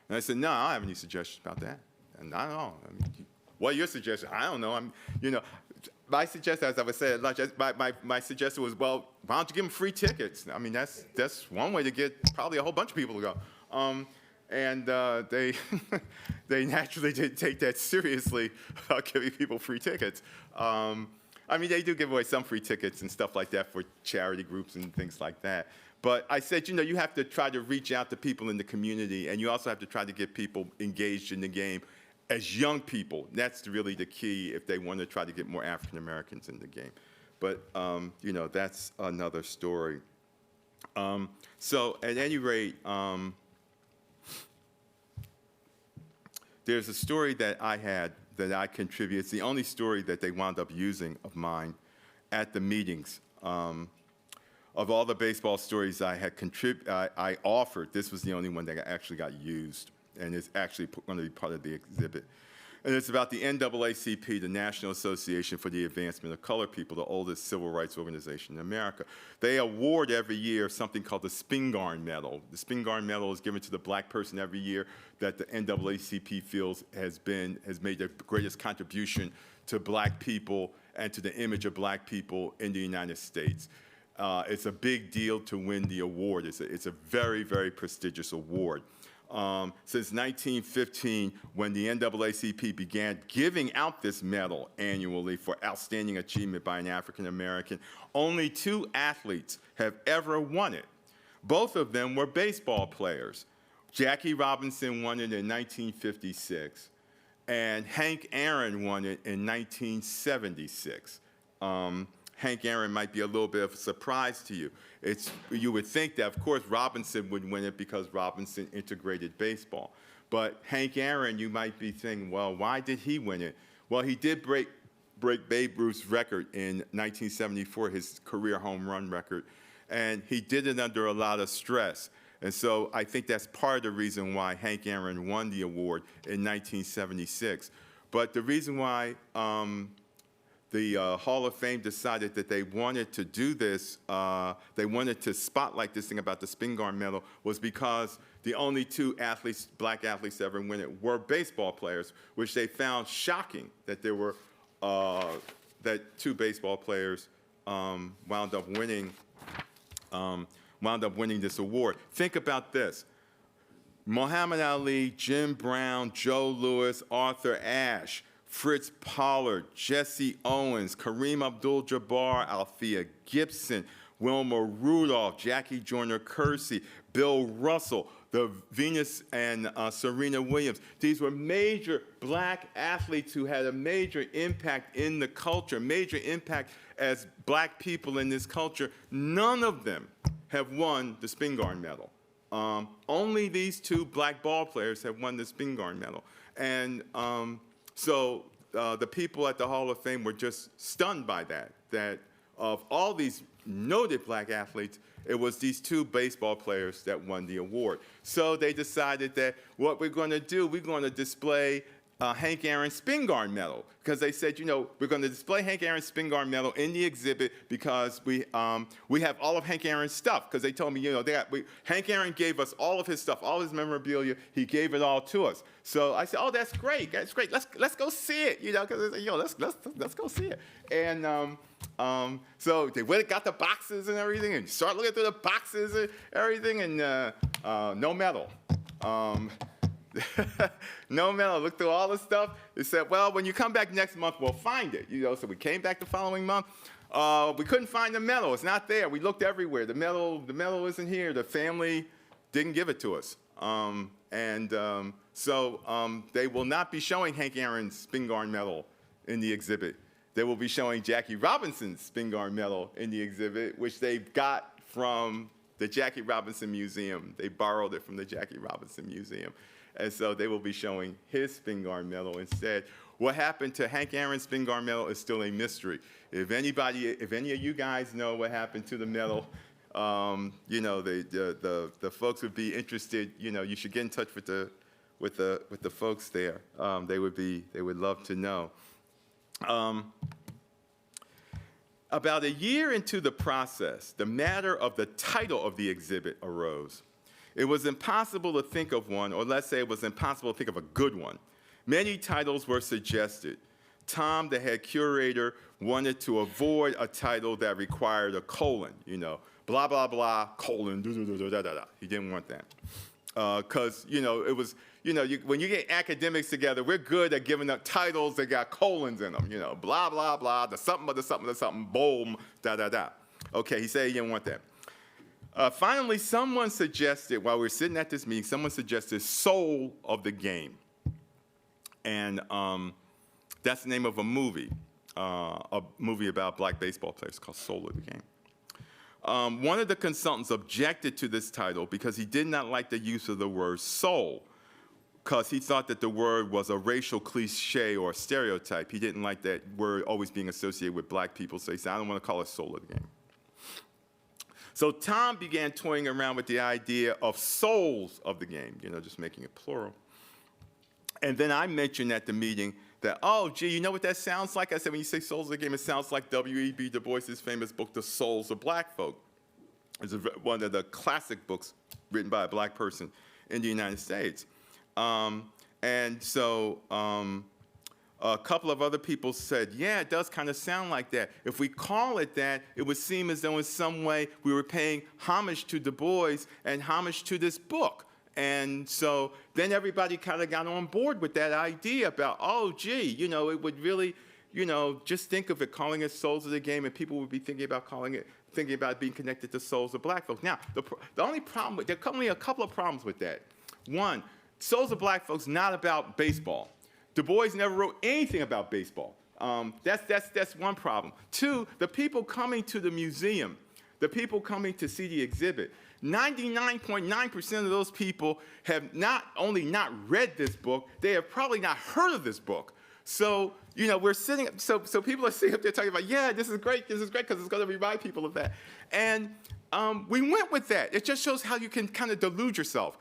And I said, no, I don't have any suggestions about that. And not at all. I mean, what are your suggestions? I don't know. My suggestion, as I was saying at lunch, my suggestion was, well, why don't you give them free tickets? I mean, that's one way to get probably a whole bunch of people to go. And they they naturally didn't take that seriously about giving people free tickets. I mean, they do give away some free tickets and stuff like that for charity groups and things like that. But I said, you have to try to reach out to people in the community, and you also have to try to get people engaged in the game as young people. That's really the key if they want to try to get more African Americans in the game. But, that's another story. So at any rate, there's a story that I had that I contribute. It's the only story that they wound up using of mine at the meetings. of all the baseball stories I had I offered, this was the only one that actually got used, and it's actually going to be part of the exhibit. And it's about the NAACP, the National Association for the Advancement of Colored People, the oldest civil rights organization in America. They award every year something called the Spingarn Medal. The Spingarn Medal is given to the black person every year that the NAACP feels has made the greatest contribution to black people and to the image of black people in the United States. It's a big deal to win the award. It's a very, very prestigious award. Since 1915, when the NAACP began giving out this medal annually for outstanding achievement by an African American, only 2 athletes have ever won it. Both of them were baseball players. Jackie Robinson won it in 1956, and Hank Aaron won it in 1976. Hank Aaron might be a little bit of a surprise to you. You would think that, of course, Robinson would win it because Robinson integrated baseball. But Hank Aaron, you might be thinking, well, why did he win it? Well, he did break Babe Ruth's record in 1974, his career home run record, and he did it under a lot of stress. And so I think that's part of the reason why Hank Aaron won the award in 1976. But the reason why the Hall of Fame decided that they wanted to do this, they wanted to spotlight this thing about the Spingarn Medal, was because the only 2 athletes, black athletes to ever win it were baseball players, which they found shocking that there were, that 2 baseball players wound up winning this award. Think about this. Muhammad Ali, Jim Brown, Joe Louis, Arthur Ashe, Fritz Pollard, Jesse Owens, Kareem Abdul-Jabbar, Althea Gibson, Wilma Rudolph, Jackie Joyner-Kersee, Bill Russell, the Venus and Serena Williams. These were major black athletes who had a major impact in the culture, major impact as black people in this culture. None of them have won the Spingarn Medal. Only these 2 black ball players have won the Spingarn Medal. And so the people at the Hall of Fame were just stunned by that of all these noted black athletes, it was these 2 baseball players that won the award. So they decided that what we're going to do, we're going to display Hank Aaron's Spingarn Medal, because they said, you know, we're going to display Hank Aaron's Spingarn Medal in the exhibit because we have all of Hank Aaron's stuff. Because they told me, you know, Hank Aaron gave us all of his stuff, all his memorabilia. He gave it all to us. So I said, oh, that's great, that's great. Let's go see it, you know, because you know, let's go see it. And so they went and got the boxes and everything, and started looking through the boxes and everything, and no medal. No medal. Looked through all the stuff. They said, well, when you come back next month, we'll find it. You know, so we came back the following month. We couldn't find the medal. It's not there. We looked everywhere. The medal isn't here. The family didn't give it to us. So they will not be showing Hank Aaron's Spingarn Medal in the exhibit. They will be showing Jackie Robinson's Spingarn Medal in the exhibit, which they got from the Jackie Robinson Museum. They borrowed it from the Jackie Robinson Museum. And so they will be showing his Spingarn Medal instead. What happened to Hank Aaron's Spingarn Medal is still a mystery. If any of you guys know what happened to the medal, you know, the folks would be interested. You know, you should get in touch with the folks there. They would love to know. About a year into the process, the matter of the title of the exhibit arose. It was impossible to think of one, or let's say it was impossible to think of a good one. Many titles were suggested. Tom, the head curator, wanted to avoid a title that required a colon, you know, blah, blah, blah, colon, da-da-da-da-da-da. He didn't want that. Because, you know, it was, you know, when you get academics together, we're good at giving up titles that got colons in them, you know, blah, blah, blah, the something, but the something, the something, boom, da-da-da. Okay, he said he didn't want that. Finally, someone suggested, while we were sitting at this meeting, someone suggested Soul of the Game. And that's the name of a movie about black baseball players called Soul of the Game. One of the consultants objected to this title because he did not like the use of the word soul, because he thought that the word was a racial cliche or stereotype. He didn't like that word always being associated with black people, so he said, I don't want to call it Soul of the Game. So Tom began toying around with the idea of souls of the game, just making it plural. And then I mentioned at the meeting that, oh, gee, you know what that sounds like? I said, when you say souls of the game, it sounds like W.E.B. Du Bois's famous book, The Souls of Black Folk. It's one of the classic books written by a black person in the United States. And so a couple of other people said, yeah, it does kind of sound like that. If we call it that, it would seem as though in some way we were paying homage to Du Bois and homage to this book. And so then everybody kind of got on board with that idea about, oh, gee, it would really, just think of it, calling it Souls of the Game, and people would be thinking about being connected to souls of black folks. Now, the only problem, there are only a couple of problems with that. One, Souls of Black Folks not about baseball. Du Bois never wrote anything about baseball. That's one problem. Two, the people coming to the museum, the people coming to see the exhibit, 99.9% of those people have not only not read this book, they have probably not heard of this book. So, we're sitting, so people are sitting up there talking about, yeah, this is great, because it's going to remind people of that. And we went with that. It just shows how you can kind of delude yourself.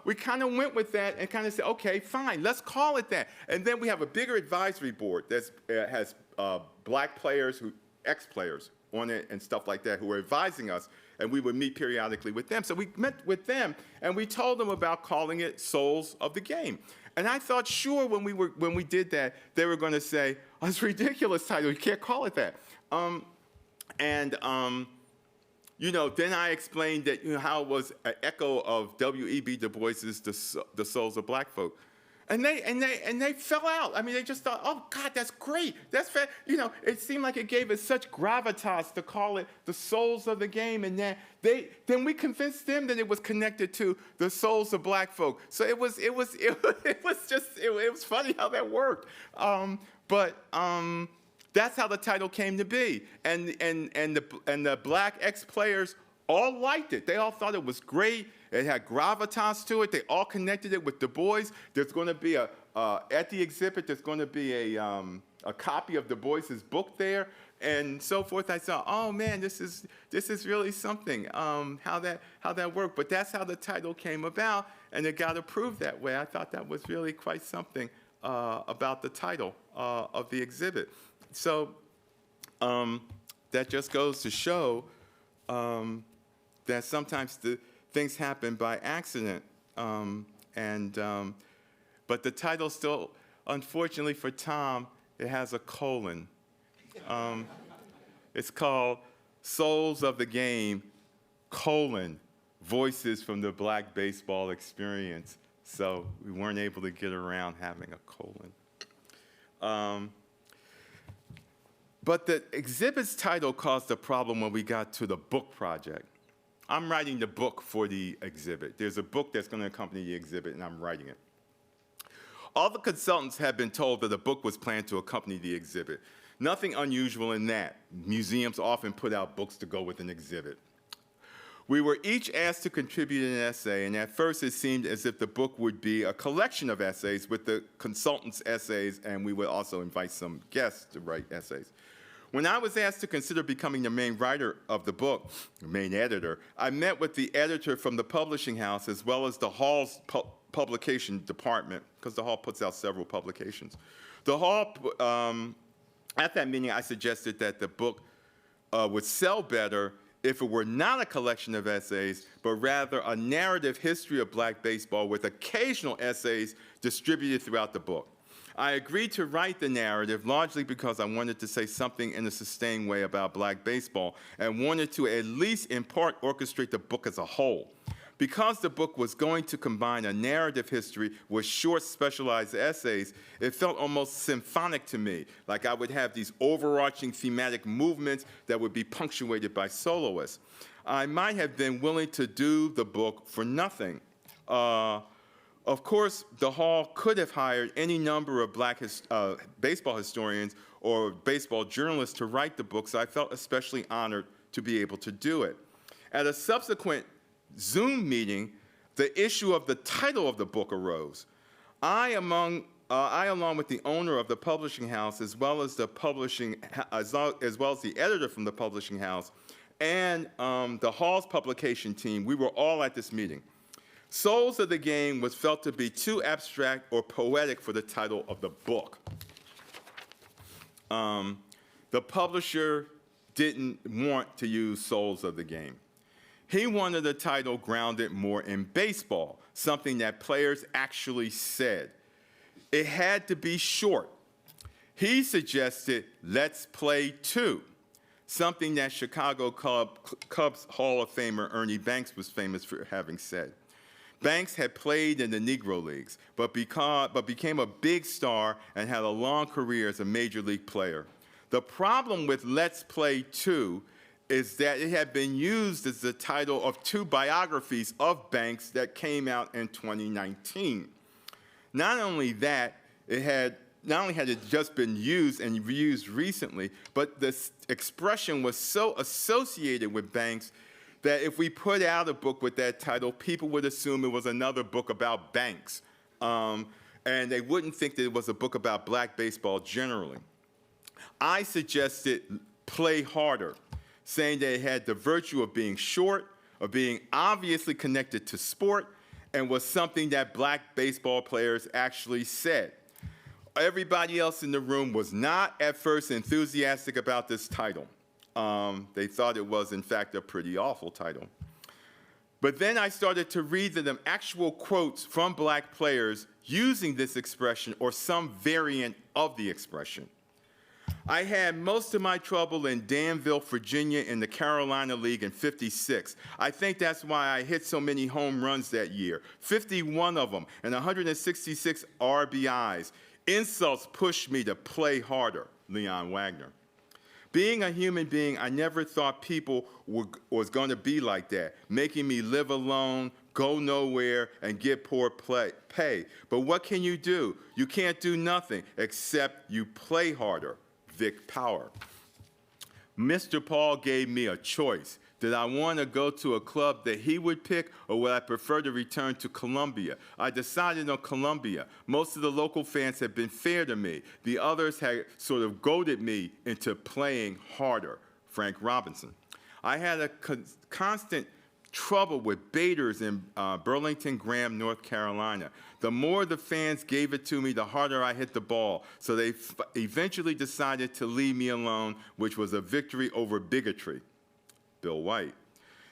We kind of went with that and kind of said, okay, fine, let's call it that. And then we have a bigger advisory board that has black players, ex-players on it and stuff like that, who are advising us, and we would meet periodically with them. So we met with them, and we told them about calling it Souls of the Game. And I thought, sure, when we did that, they were going to say, oh, it's a ridiculous title. You can't call it that. Then I explained that how it was an echo of W.E.B. Du Bois's The Souls of Black Folk. And they fell out. I mean, they just thought, oh, God, that's great. That's fair. It seemed like it gave us such gravitas to call it the souls of the game. And then we convinced them that it was connected to the souls of black folk. So it was funny how that worked. That's how the title came to be. And the black ex-players all liked it. They all thought it was great. It had gravitas to it. They all connected it with Du Bois. There's going to be at the exhibit, there's going to be a copy of Du Bois's book there, and so forth. I thought, oh man, this is really something. How that worked. But that's how the title came about, and it got approved that way. I thought that was really quite something about the title of the exhibit. So that just goes to show that sometimes things happen by accident, but the title still, unfortunately for Tom, it has a colon. It's called Souls of the Game, Voices from the Black Baseball Experience. So we weren't able to get around having a colon. But the exhibit's title caused a problem when we got to the book project. I'm writing the book for the exhibit. There's a book that's going to accompany the exhibit, and I'm writing it. All the consultants had been told that a book was planned to accompany the exhibit. Nothing unusual in that. Museums often put out books to go with an exhibit. We were each asked to contribute an essay, and at first it seemed as if the book would be a collection of essays with the consultants' essays, and we would also invite some guests to write essays. When I was asked to consider becoming the main writer of the book, the main editor, I met with the editor from the publishing house as well as the Hall's publication department, because the Hall puts out several publications. The Hall, at that meeting, I suggested that the book would sell better if it were not a collection of essays, but rather a narrative history of black baseball with occasional essays distributed throughout the book. I agreed to write the narrative largely because I wanted to say something in a sustained way about black baseball and wanted to at least in part orchestrate the book as a whole. Because the book was going to combine a narrative history with short specialized essays, it felt almost symphonic to me, like I would have these overarching thematic movements that would be punctuated by soloists. I might have been willing to do the book for nothing. Of course, the Hall could have hired any number of black baseball historians or baseball journalists to write the book, so I felt especially honored to be able to do it. At a subsequent Zoom meeting, the issue of the title of the book arose. I, along with the owner of the publishing house, as well as the editor from the publishing house, and the Hall's publication team, we were all at this meeting. Souls of the Game was felt to be too abstract or poetic for the title of the book. The publisher didn't want to use Souls of the Game. He wanted the title grounded more in baseball, something that players actually said. It had to be short. He suggested, let's play two, something that Chicago Cubs Hall of Famer Ernie Banks was famous for having said. Banks had played in the Negro Leagues, but became a big star and had a long career as a major league player. The problem with Let's Play 2 is that it had been used as the title of two biographies of Banks that came out in 2019. Not only had it just been used and reused recently, but this expression was so associated with Banks that if we put out a book with that title, people would assume it was another book about Banks. And they wouldn't think that it was a book about black baseball generally. I suggested Play Harder, saying that it had the virtue of being short, of being obviously connected to sport, and was something that black baseball players actually said. Everybody else in the room was not at first enthusiastic about this title. They thought it was, in fact, a pretty awful title. But then I started to read them actual quotes from black players using this expression or some variant of the expression. I had most of my trouble in Danville, Virginia, in the Carolina League in '56. I think that's why I hit so many home runs that year, 51 of them, and 166 RBIs. Insults pushed me to play harder, Leon Wagner. Being a human being, I never thought people was going to be like that, making me live alone, go nowhere, and get poor pay. But what can you do? You can't do nothing except you play harder. Vic Power. Mr. Paul gave me a choice. Did I want to go to a club that he would pick, or would I prefer to return to Columbia? I decided on Columbia. Most of the local fans had been fair to me. The others had sort of goaded me into playing harder. Frank Robinson. I had a constant trouble with baiters in Burlington Graham, North Carolina. The more the fans gave it to me, the harder I hit the ball. So they eventually decided to leave me alone, which was a victory over bigotry. Bill White.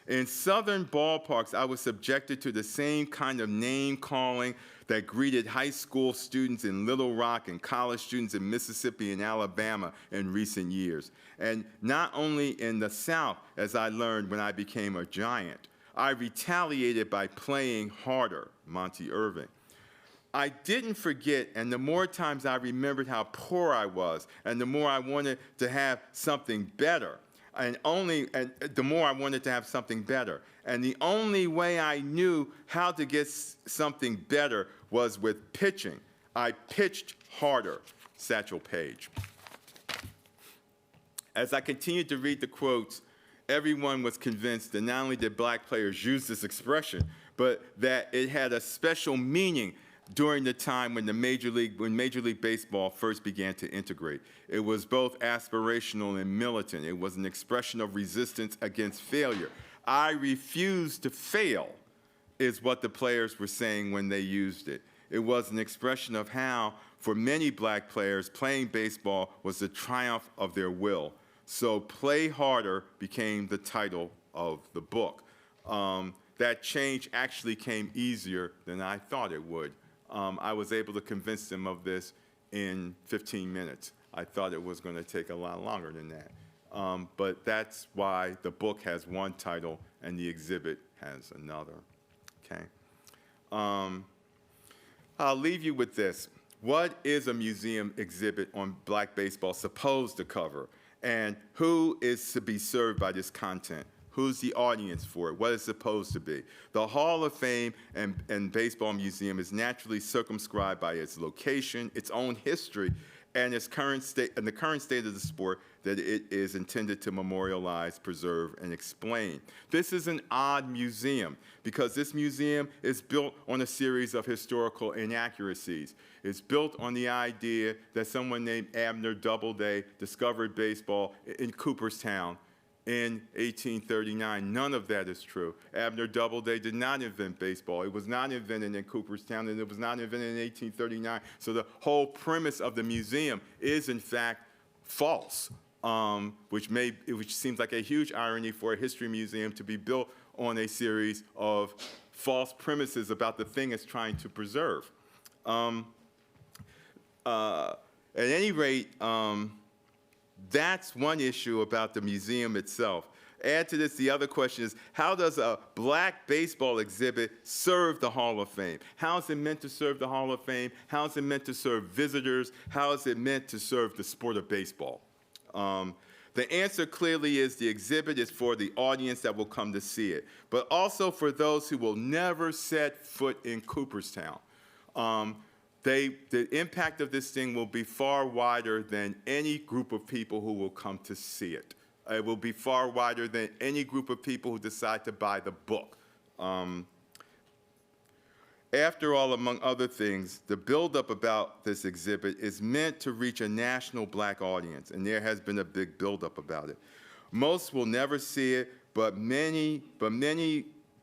In southern ballparks, I was subjected to the same kind of name-calling that greeted high school students in Little Rock and college students in Mississippi and Alabama in recent years. And not only in the South, as I learned when I became a Giant. I retaliated by playing harder, Monty Irving. I didn't forget, and the more times I remembered how poor I was, and the more I wanted to have something better, and the more I wanted to have something better. And the only way I knew how to get something better was with pitching. I pitched harder, Satchel Paige. As I continued to read the quotes, everyone was convinced that not only did black players use this expression, but that it had a special meaning during the time when Major League Baseball first began to integrate. It was both aspirational and militant. It was an expression of resistance against failure. I refuse to fail, is what the players were saying when they used it. It was an expression of how, for many black players, playing baseball was the triumph of their will. So Play Harder became the title of the book. That change actually came easier than I thought it would. I was able to convince them of this in 15 minutes. I thought it was going to take a lot longer than that. But that's why the book has one title and the exhibit has another. Okay. I'll leave you with this. What is a museum exhibit on black baseball supposed to cover? And who is to be served by this content? Who's the audience for it? What is it supposed to be? The Hall of Fame and Baseball Museum is naturally circumscribed by its location, its own history, and its current state, and the current state of the sport that it is intended to memorialize, preserve, and explain. This is an odd museum because this museum is built on a series of historical inaccuracies. It's built on the idea that someone named Abner Doubleday discovered baseball in Cooperstown in 1839. None of that is true. Abner Doubleday did not invent baseball. It was not invented in Cooperstown, and it was not invented in 1839. So the whole premise of the museum is, in fact, false, which seems like a huge irony for a history museum to be built on a series of false premises about the thing it's trying to preserve. At any rate, that's one issue about the museum itself. Add to this, the other question is, how does a black baseball exhibit serve the Hall of Fame? How is it meant to serve the Hall of Fame? How is it meant to serve visitors? How is it meant to serve the sport of baseball? The answer clearly is the exhibit is for the audience that will come to see it, but also for those who will never set foot in Cooperstown. The impact of this thing will be far wider than any group of people who will come to see it. It will be far wider than any group of people who decide to buy the book. After all, among other things, the buildup about this exhibit is meant to reach a national black audience, and there has been a big buildup about it. Most will never see it, but many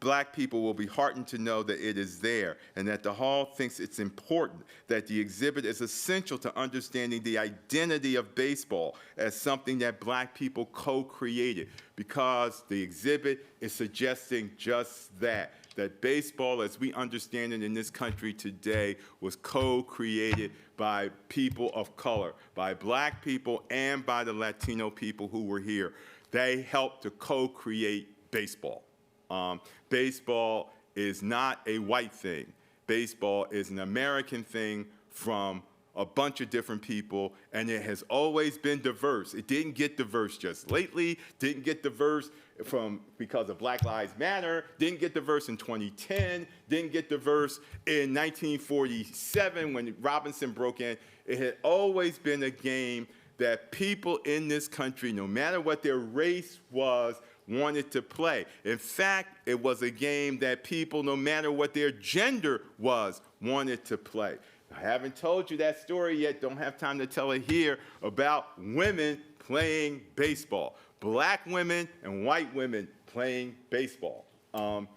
black people will be heartened to know that it is there and that the Hall thinks it's important, that the exhibit is essential to understanding the identity of baseball as something that black people co-created, because the exhibit is suggesting just that baseball as we understand it in this country today was co-created by people of color, by black people and by the Latino people who were here. They helped to co-create baseball. Baseball is not a white thing. Baseball is an American thing from a bunch of different people, and it has always been diverse. It didn't get diverse just lately, didn't get diverse because of Black Lives Matter, didn't get diverse in 2010, didn't get diverse in 1947 when Robinson broke in. It had always been a game that people in this country, no matter what their race was, wanted to play. In fact, it was a game that people, no matter what their gender was, wanted to play. I haven't told you that story yet, don't have time to tell it here, about women playing baseball. Black women and white women playing baseball.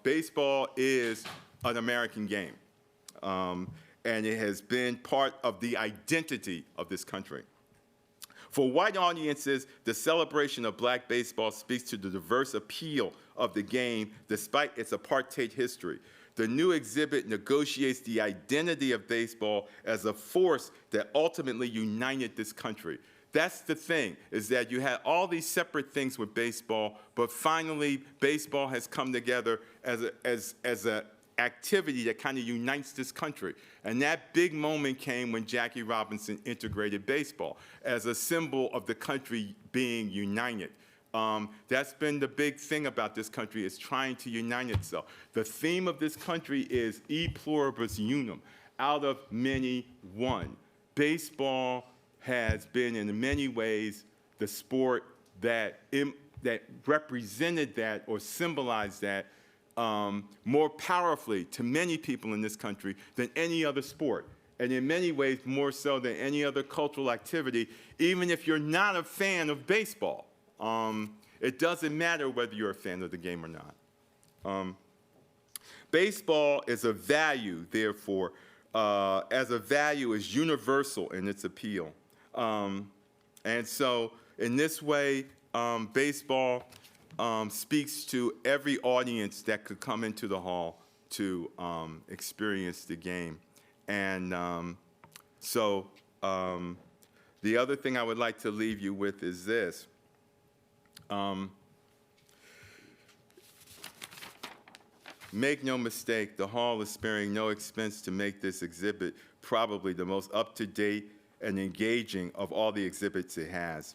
Baseball is an American game, and it has been part of the identity of this country. For white audiences, the celebration of black baseball speaks to the diverse appeal of the game despite its apartheid history. The new exhibit negotiates the identity of baseball as a force that ultimately united this country. That's the thing, is that you had all these separate things with baseball, but finally baseball has come together as an activity that kind of unites this country. And that big moment came when Jackie Robinson integrated baseball as a symbol of the country being united. That's been the big thing about this country, is trying to unite itself. The theme of this country is e pluribus unum, out of many, one. Baseball has been in many ways the sport that represented that or symbolized that more powerfully to many people in this country than any other sport, and in many ways more so than any other cultural activity, even if you're not a fan of baseball. It doesn't matter whether you're a fan of the game or not. Baseball is a value, therefore, as a value is universal in its appeal. And so in this way, baseball speaks to every audience that could come into the hall to experience the game. And the other thing I would like to leave you with is this. Make no mistake, the hall is sparing no expense to make this exhibit probably the most up-to-date and engaging of all the exhibits it has.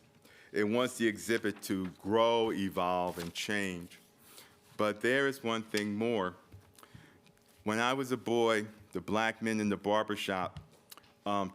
It wants the exhibit to grow, evolve, and change. But there is one thing more. When I was a boy, the black men in the barbershop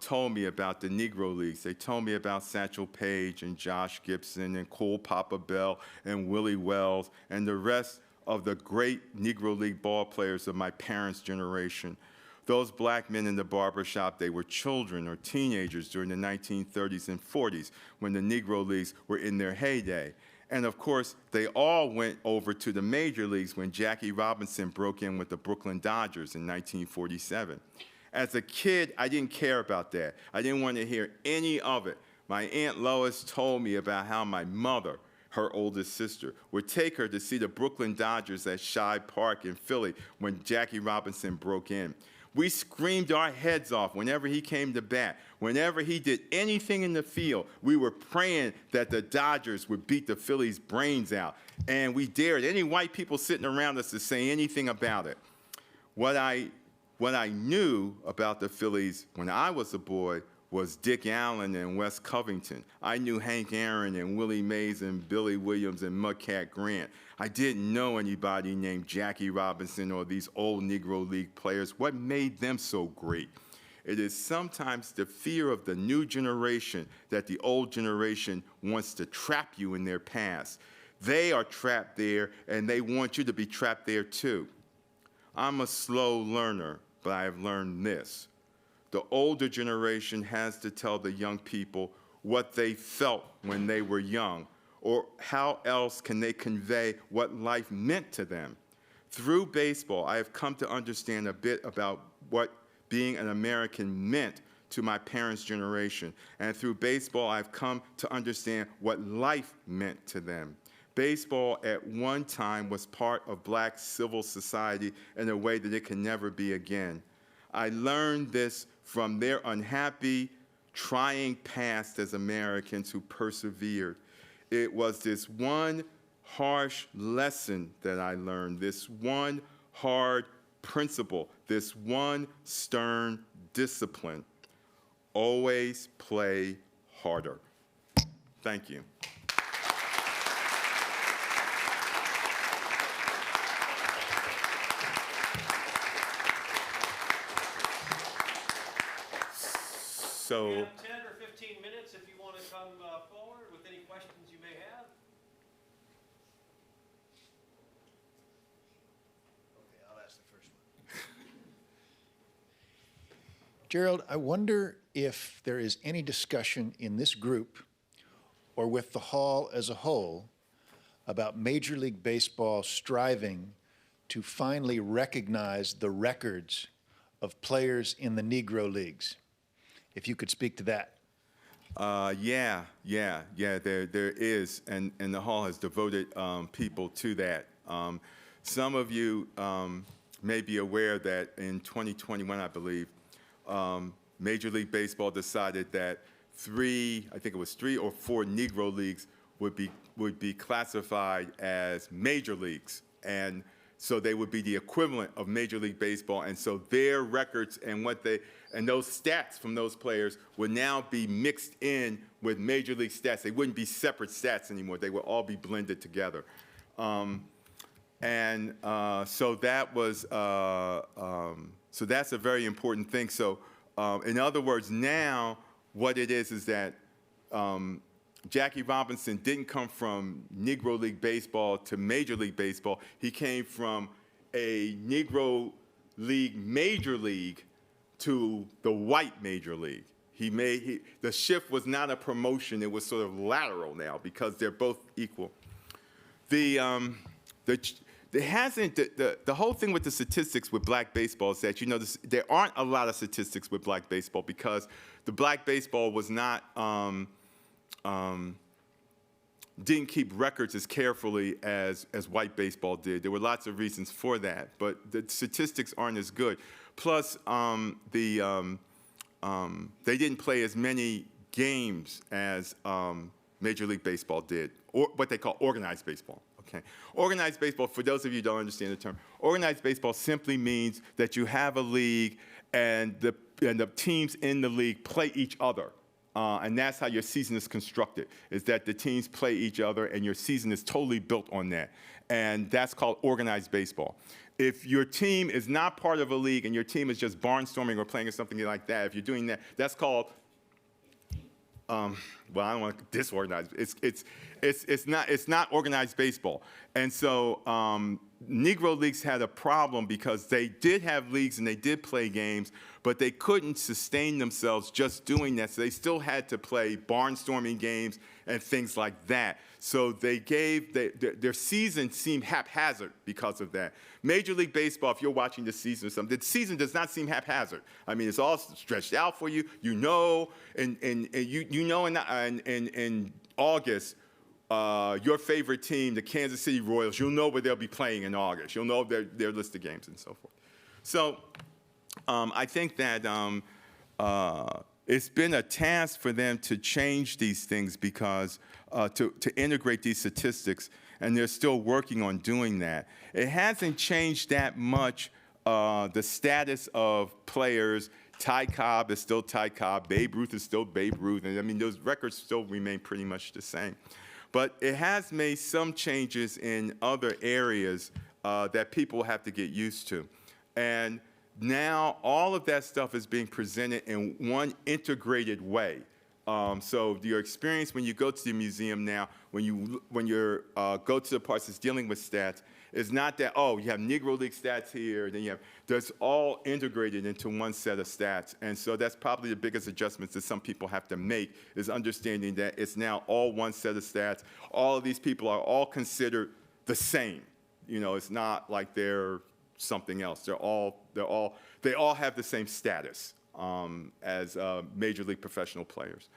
told me about the Negro Leagues. They told me about Satchel Paige and Josh Gibson and Cool Papa Bell and Willie Wells and the rest of the great Negro League ball players of my parents' generation. Those black men in the barbershop, they were children or teenagers during the 1930s and 40s when the Negro Leagues were in their heyday. And of course, they all went over to the major leagues when Jackie Robinson broke in with the Brooklyn Dodgers in 1947. As a kid, I didn't care about that. I didn't want to hear any of it. My Aunt Lois told me about how my mother, her oldest sister, would take her to see the Brooklyn Dodgers at Shibe Park in Philly when Jackie Robinson broke in. We screamed our heads off whenever he came to bat. Whenever he did anything in the field, we were praying that the Dodgers would beat the Phillies' brains out. And we dared any white people sitting around us to say anything about it. What I knew about the Phillies when I was a boy was Dick Allen and Wes Covington. I knew Hank Aaron and Willie Mays and Billy Williams and Mudcat Grant. I didn't know anybody named Jackie Robinson or these old Negro League players. What made them so great? It is sometimes the fear of the new generation that the old generation wants to trap you in their past. They are trapped there, and they want you to be trapped there too. I'm a slow learner, but I have learned this. The older generation has to tell the young people what they felt when they were young, or how else can they convey what life meant to them. Through baseball, I have come to understand a bit about what being an American meant to my parents' generation. And through baseball, I've come to understand what life meant to them. Baseball at one time was part of black civil society in a way that it can never be again. I learned this from their unhappy, trying past as Americans who persevered. It was this one harsh lesson that I learned, this one hard principle, this one stern discipline. Always play harder. Thank you. So, we have 10 or 15 minutes if you want to come forward with any questions you may have. Okay, I'll ask the first one. Gerald, I wonder if there is any discussion in this group or with the hall as a whole about Major League Baseball striving to finally recognize the records of players in the Negro Leagues. If you could speak to that. Yeah, there is, and the hall has devoted people to that. Some of you may be aware that in 2021, I believe, Major League Baseball decided that three or four Negro leagues would be classified as major leagues, and so they would be the equivalent of Major League Baseball, and so their records and those stats from those players would now be mixed in with Major League stats. They wouldn't be separate stats anymore. They would all be blended together. So that was so that's a very important thing. So in other words, now what it is that Jackie Robinson didn't come from Negro League Baseball to Major League Baseball. He came from a Negro League Major League to the white Major League. The shift was not a promotion. It was sort of lateral now because they're both equal. The whole thing with the statistics with black baseball is that, there aren't a lot of statistics with black baseball because the black baseball was not, didn't keep records as carefully as white baseball did. There were lots of reasons for that, but the statistics aren't as good. Plus, they didn't play as many games as Major League Baseball did, or what they call organized baseball. Okay. Organized baseball, for those of you who don't understand the term, organized baseball simply means that you have a league and the teams in the league play each other. And that's how your season is constructed, is that the teams play each other and your season is totally built on that. And that's called organized baseball. If your team is not part of a league and your team is just barnstorming or playing or something like that, if you're doing that, that's called, well, I don't want to disorganize. It's not organized baseball. And so Negro leagues had a problem because they did have leagues and they did play games, but they couldn't sustain themselves just doing that. So they still had to play barnstorming games and things like that. So they gave their season seemed haphazard because of that. Major League Baseball, if you're watching the season or something, the season does not seem haphazard. I mean, it's all stretched out for you. You know, and you know in August, your favorite team, the Kansas City Royals, you'll know where they'll be playing in August. You'll know their list of games and so forth. So I think that it's been a task for them to change these things because to integrate these statistics, and they're still working on doing that. It hasn't changed that much the status of players. Ty Cobb is still Ty Cobb. Babe Ruth is still Babe Ruth. And I mean, those records still remain pretty much the same. But it has made some changes in other areas that people have to get used to. And now all of that stuff is being presented in one integrated way. So your experience when you go to the museum now, when you go to the parts that's dealing with stats, is not that, oh, you have Negro League stats here, then you have, that's all integrated into one set of stats. And so that's probably the biggest adjustments that some people have to make, is understanding that it's now all one set of stats. All of these people are all considered the same. You know, it's not like they're something else. They all have the same status as Major League professional players.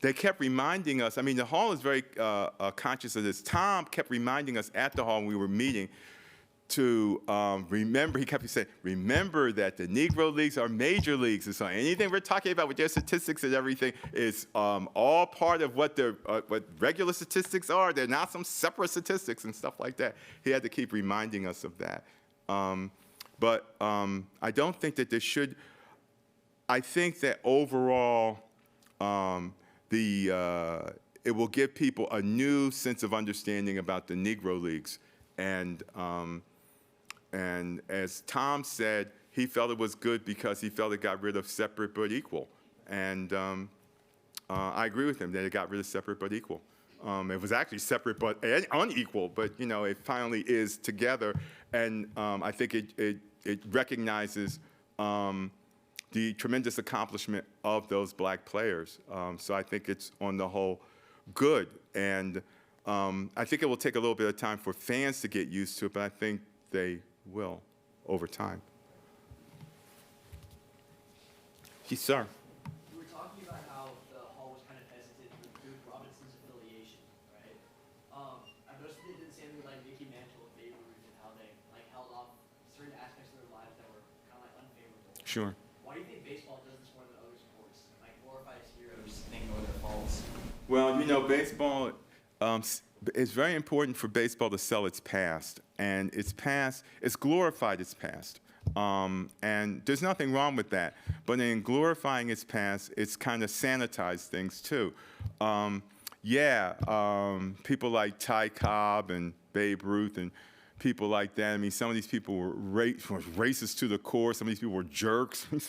They kept reminding us, I mean, the Hall is very conscious of this. Tom kept reminding us at the Hall when we were meeting to remember, he kept saying, remember that the Negro Leagues are major leagues. And so anything we're talking about with their statistics and everything is all part of what regular statistics are. They're not some separate statistics and stuff like that. He had to keep reminding us of that. But I don't think that there should, I think that overall, it will give people a new sense of understanding about the Negro Leagues. And as Tom said, he felt it was good because he felt it got rid of separate but equal. And I agree with him that it got rid of separate but equal. It was actually separate but unequal, but you know, it finally is together. And I think it recognizes the tremendous accomplishment of those black players. So I think it's, on the whole, good. And I think it will take a little bit of time for fans to get used to it, but I think they will over time. Yes, sir. You were talking about how the Hall was kind of hesitant with Robinson's affiliation, right? I noticed they didn't say anything like Mickey Mantle and Babe Ruth and how they held off certain aspects of their lives that were kind of unfavorable. Sure. Why do you think baseball does this more than other sports? Glorifies heroes and ignore their faults. Well, you know, baseball, it's very important for baseball to sell its past. And its past, it's glorified its past. And there's nothing wrong with that. But in glorifying its past, it's kind of sanitized things too. People like Ty Cobb and Babe Ruth and people like that. I mean, some of these people were racist to the core. Some of these people were jerks. Some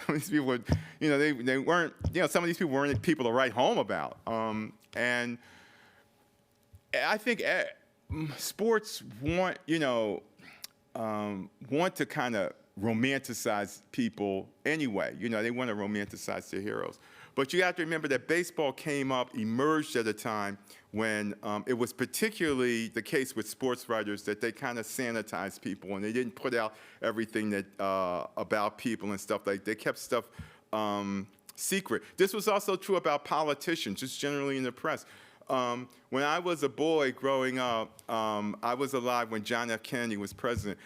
of these people were, you know, they weren't, you know, some of these people weren't people to write home about. And I think sports want, you know, want to kind of romanticize people anyway. You know, they want to romanticize their heroes. But you have to remember that baseball emerged at a time when it was particularly the case with sports writers that they kind of sanitized people and they didn't put out everything that about people and stuff like that. They kept stuff secret. This was also true about politicians, just generally in the press. When I was a boy growing up, I was alive when John F. Kennedy was president.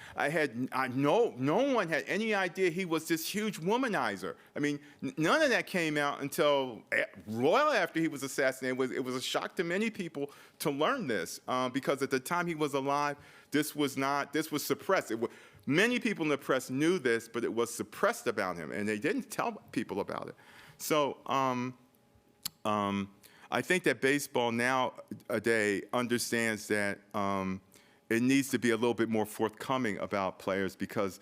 No one had any idea he was this huge womanizer. I mean, none of that came out until well after he was assassinated. It was a shock to many people to learn this because at the time he was alive, this was suppressed. Many people in the press knew this, but it was suppressed about him, and they didn't tell people about it. So. I think that baseball nowadays understands that it needs to be a little bit more forthcoming about players because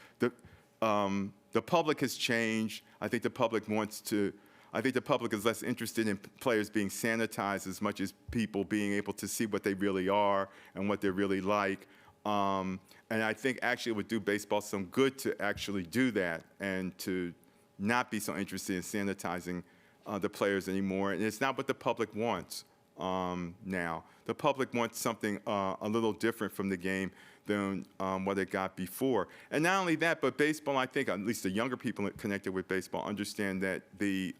The public has changed. I think the public is less interested in players being sanitized as much as people being able to see what they really are and what they're really like. And I think actually it would do baseball some good to actually do that and to not be so interested in sanitizing the players anymore. And it's not what the public wants now. The public wants something a little different from the game than what it got before. And not only that, but baseball, I think, at least the younger people connected with baseball, understand that these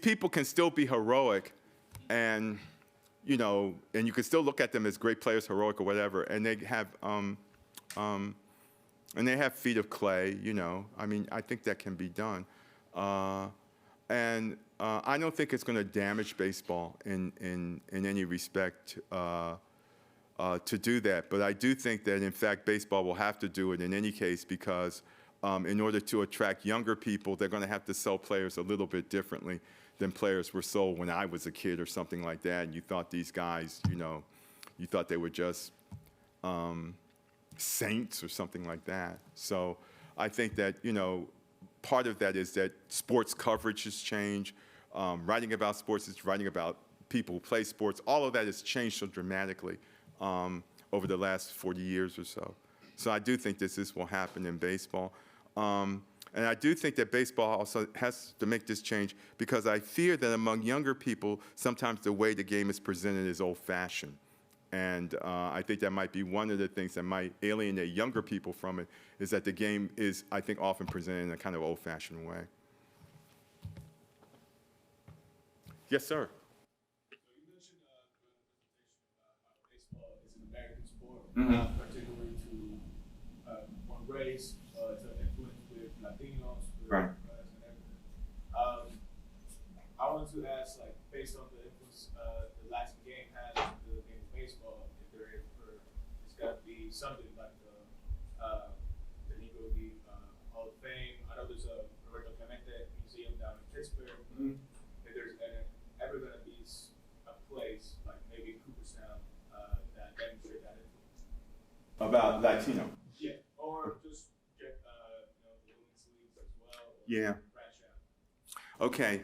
people can still be heroic and, you know, and you can still look at them as great players, heroic or whatever, and they have feet of clay, you know. I mean, I think that can be done. And I don't think it's going to damage baseball in any respect to do that. But I do think that, in fact, baseball will have to do it in any case because in order to attract younger people, they're going to have to sell players a little bit differently than players were sold when I was a kid or something like that. And you thought these guys, you know, you thought they were just saints or something like that. So I think that, you know, part of that is that sports coverage has changed. Writing about sports is writing about people who play sports. All of that has changed so dramatically over the last 40 years or so. So I do think this will happen in baseball. And I do think that baseball also has to make this change because I fear that among younger people, sometimes the way the game is presented is old-fashioned. And I think that might be one of the things that might alienate younger people from it, is that the game is, I think, often presented in a kind of old-fashioned way. Yes, sir. So you mentioned during the presentation how baseball is an American sport, particularly to on race, to influence with Latinos, with Right. and everything. I wanted to ask, like, based on the influence the Latin game has on the game of baseball, if it's got to be something like the Negro League Hall of Fame. I know there's a Roberto Clemente Museum down in Pittsburgh. If there's ever going to be a place, like maybe in Cooperstown, that demonstrate that influence. About Latino. Yeah, or just the women's leagues as well. Yeah. Branch out. Okay.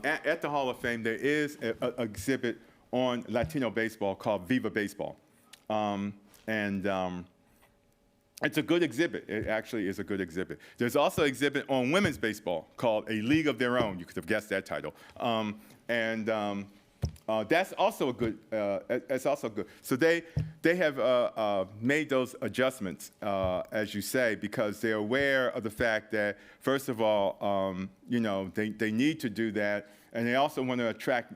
At the Hall of Fame, there is an exhibit on Latino baseball called Viva Baseball. It's a good exhibit. It actually is a good exhibit. There's also an exhibit on women's baseball called A League of Their Own. You could have guessed that title. That's also a good. It's also good. So they have made those adjustments, as you say, because they're aware of the fact that, first of all, they need to do that, and they also want to attract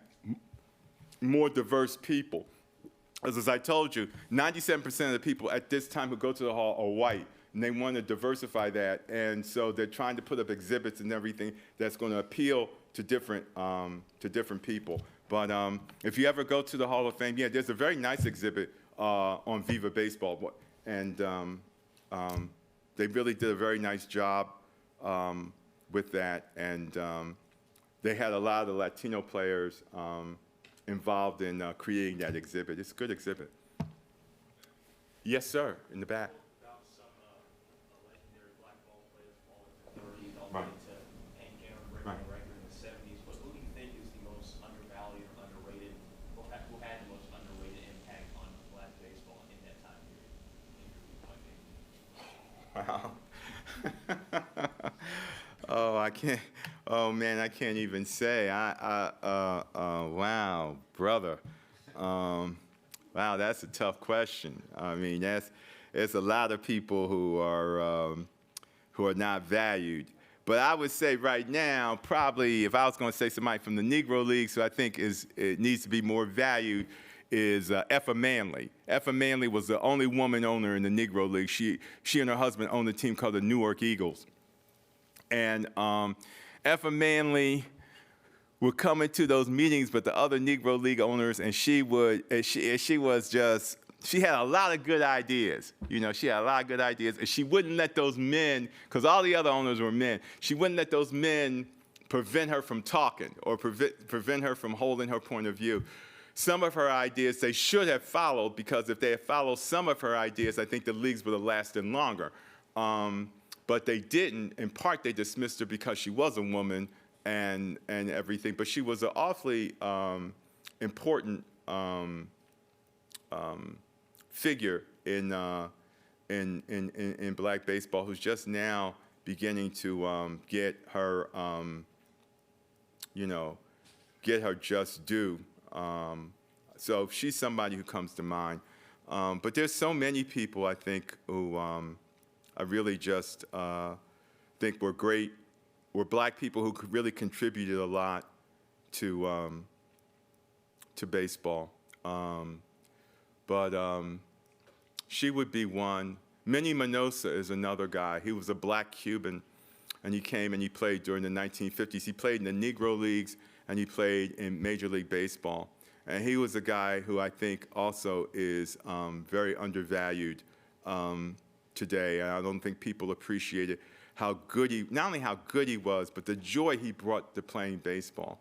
more diverse people. As I told you, 97% of the people at this time who go to the hall are white, and they want to diversify that, and so they're trying to put up exhibits and everything that's going to appeal to different people. But if you ever go to the Hall of Fame, yeah, there's a very nice exhibit on Viva Baseball, and they really did a very nice job with that, and they had a lot of the Latino players involved in creating that exhibit. It's a good exhibit. Yes, sir, in the back. About some legendary black ball players falling in the 30s, all the Right. way to Hank Aaron breaking the record in the 70s. But who do you think is the most undervalued or underrated, who had the most underrated impact on black baseball in that time period? Wow. Oh, I can't. Oh man, I can't even say. Wow, brother. Wow, that's a tough question. I mean, there's a lot of people who are not valued. But I would say right now, probably if I was going to say somebody from the Negro Leagues who I think it needs to be more valued, is Effa Manley. Effa Manley was the only woman owner in the Negro League. She and her husband owned a team called the Newark Eagles. And Effa Manley would come into those meetings with the other Negro League owners, and she had a lot of good ideas. You know, she had a lot of good ideas, and she wouldn't let those men, because all the other owners were men, she wouldn't let those men prevent her from talking or prevent her from holding her point of view. Some of her ideas they should have followed, because if they had followed some of her ideas, I think the leagues would have lasted longer. but they didn't. In part, they dismissed her because she was a woman and everything. But she was an awfully important figure in black baseball, who's just now beginning to get her, get her just due. So she's somebody who comes to mind. But there's so many people, I think, who I really just think were great, were black people who really contributed a lot to baseball. But she would be one. Minnie Minosa is another guy. He was a black Cuban, and he came and he played during the 1950s. He played in the Negro Leagues, and he played in Major League Baseball. And he was a guy who I think also is very undervalued today. And I don't think people appreciated how good he, not only how good he was, but the joy he brought to playing baseball.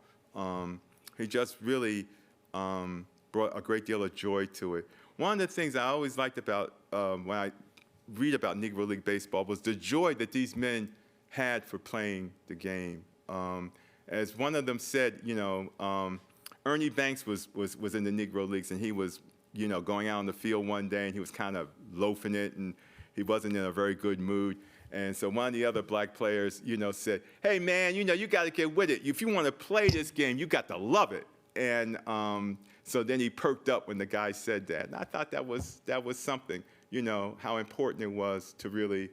He just really brought a great deal of joy to it. One of the things I always liked about when I read about Negro League Baseball was the joy that these men had for playing the game. As one of them said, Ernie Banks was in the Negro Leagues, and he was, going out on the field one day, and he was kind of loafing it, and he wasn't in a very good mood. And so one of the other black players, said, "Hey, man, you got to get with it. If you want to play this game, you got to love it." And so then he perked up when the guy said that. And I thought that was something, how important it was to really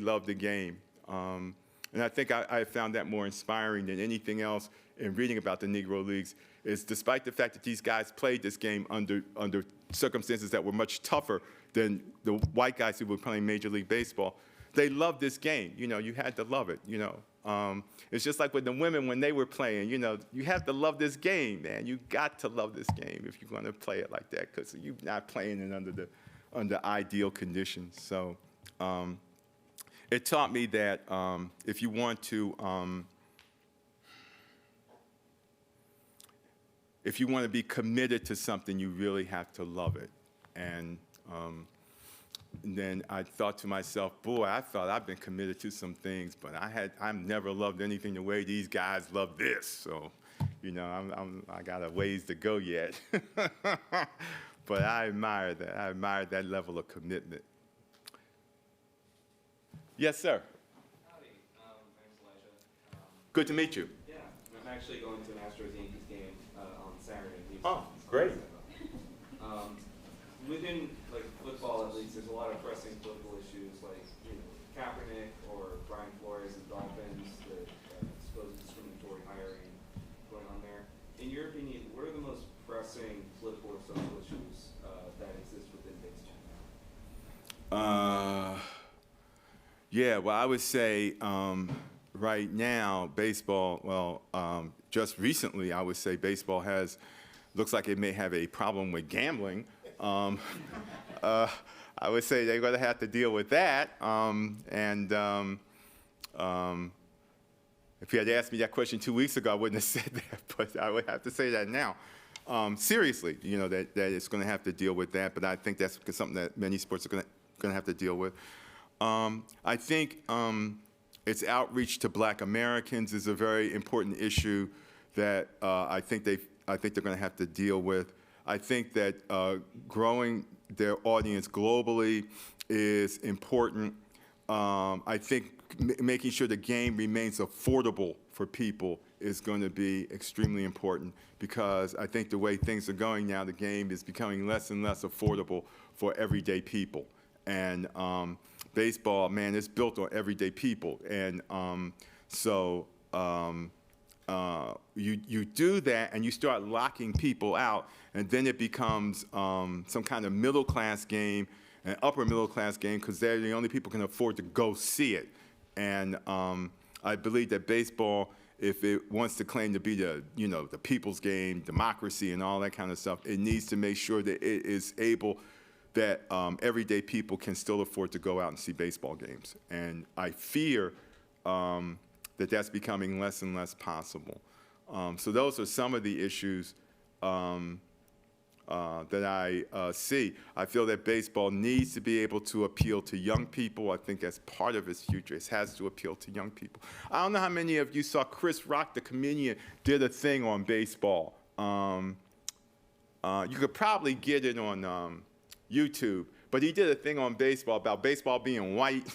love the game. And I think I found that more inspiring than anything else in reading about the Negro Leagues, is despite the fact that these guys played this game under circumstances that were much tougher than the white guys who were playing Major League Baseball, they loved this game. You had to love it, It's just like with the women when they were playing, you have to love this game, man. You got to love this game if you're going to play it like that, because you're not playing it under ideal conditions. So it taught me that if you want to be committed to something, you really have to love it. And then I thought to myself, boy, I thought I've been committed to some things, but I've never loved anything the way these guys love this. So, I got a ways to go yet. But I admire that. I admire that level of commitment. Yes, sir. Howdy, my name's Elijah. Good to meet you. Yeah, I'm actually going to an Astros-Yankees game on Saturday. Oh, great. Within football, at least, there's a lot of pressing political issues like Kaepernick or Brian Flores and Dolphins, the supposed discriminatory hiring going on there. In your opinion, what are the most pressing political or social issues that exist within baseball? Yeah, well, I would say right now, baseball, just recently, I would say baseball looks like it may have a problem with gambling. I would say they're going to have to deal with that. If you had asked me that question 2 weeks ago, I wouldn't have said that, but I would have to say that now. Seriously, that it's going to have to deal with that, but I think that's something that many sports are going to have to deal with. I think its outreach to black Americans is a very important issue that I think they're going to have to deal with. I think that growing their audience globally is important. I think making sure the game remains affordable for people is going to be extremely important, because I think the way things are going now, the game is becoming less and less affordable for everyday people. And baseball, man, it's built on everyday people. And you do that and you start locking people out, and then it becomes some kind of middle-class game, an upper-middle-class game, because they're the only people who can afford to go see it. And I believe that baseball, if it wants to claim to be the people's game, democracy, and all that kind of stuff, it needs to make sure that it is able, that everyday people can still afford to go out and see baseball games. And I fear that that's becoming less and less possible. So those are some of the issues. that I see. I feel that baseball needs to be able to appeal to young people. I think as part of its future, it has to appeal to young people. I don't know how many of you saw Chris Rock, the comedian, did a thing on baseball. You could probably get it on YouTube, but he did a thing on baseball about baseball being white.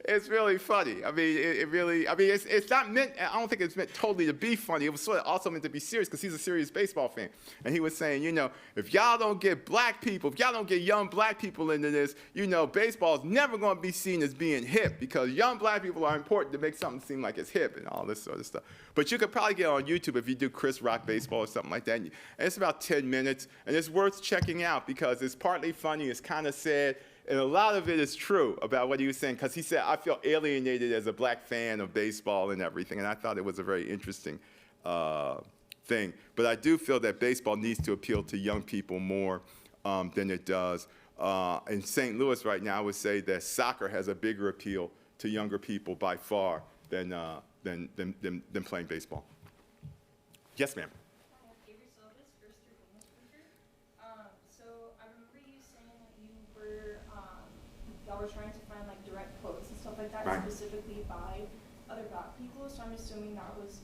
It's really funny. I mean, it's not meant, I don't think it's meant totally to be funny. It was sort of also meant to be serious because he's a serious baseball fan. And he was saying, you know, if y'all don't get black people, if y'all don't get young black people into this, you know, baseball is never going to be seen as being hip because young black people are important to make something seem like it's hip and all this sort of stuff. But you could probably get on YouTube if you do Chris Rock baseball or something like that. And it's about 10 minutes, and it's worth checking out because it's partly funny, it's kind of sad, and a lot of it is true about what he was saying, because he said, I feel alienated as a black fan of baseball and everything, and I thought it was a very interesting thing. But I do feel that baseball needs to appeal to young people more than it does. In St. Louis right now, I would say that soccer has a bigger appeal to younger people by far than playing baseball. Yes, ma'am. Y'all were trying to find like direct quotes and stuff like that, right, specifically by other black people. So I'm assuming that was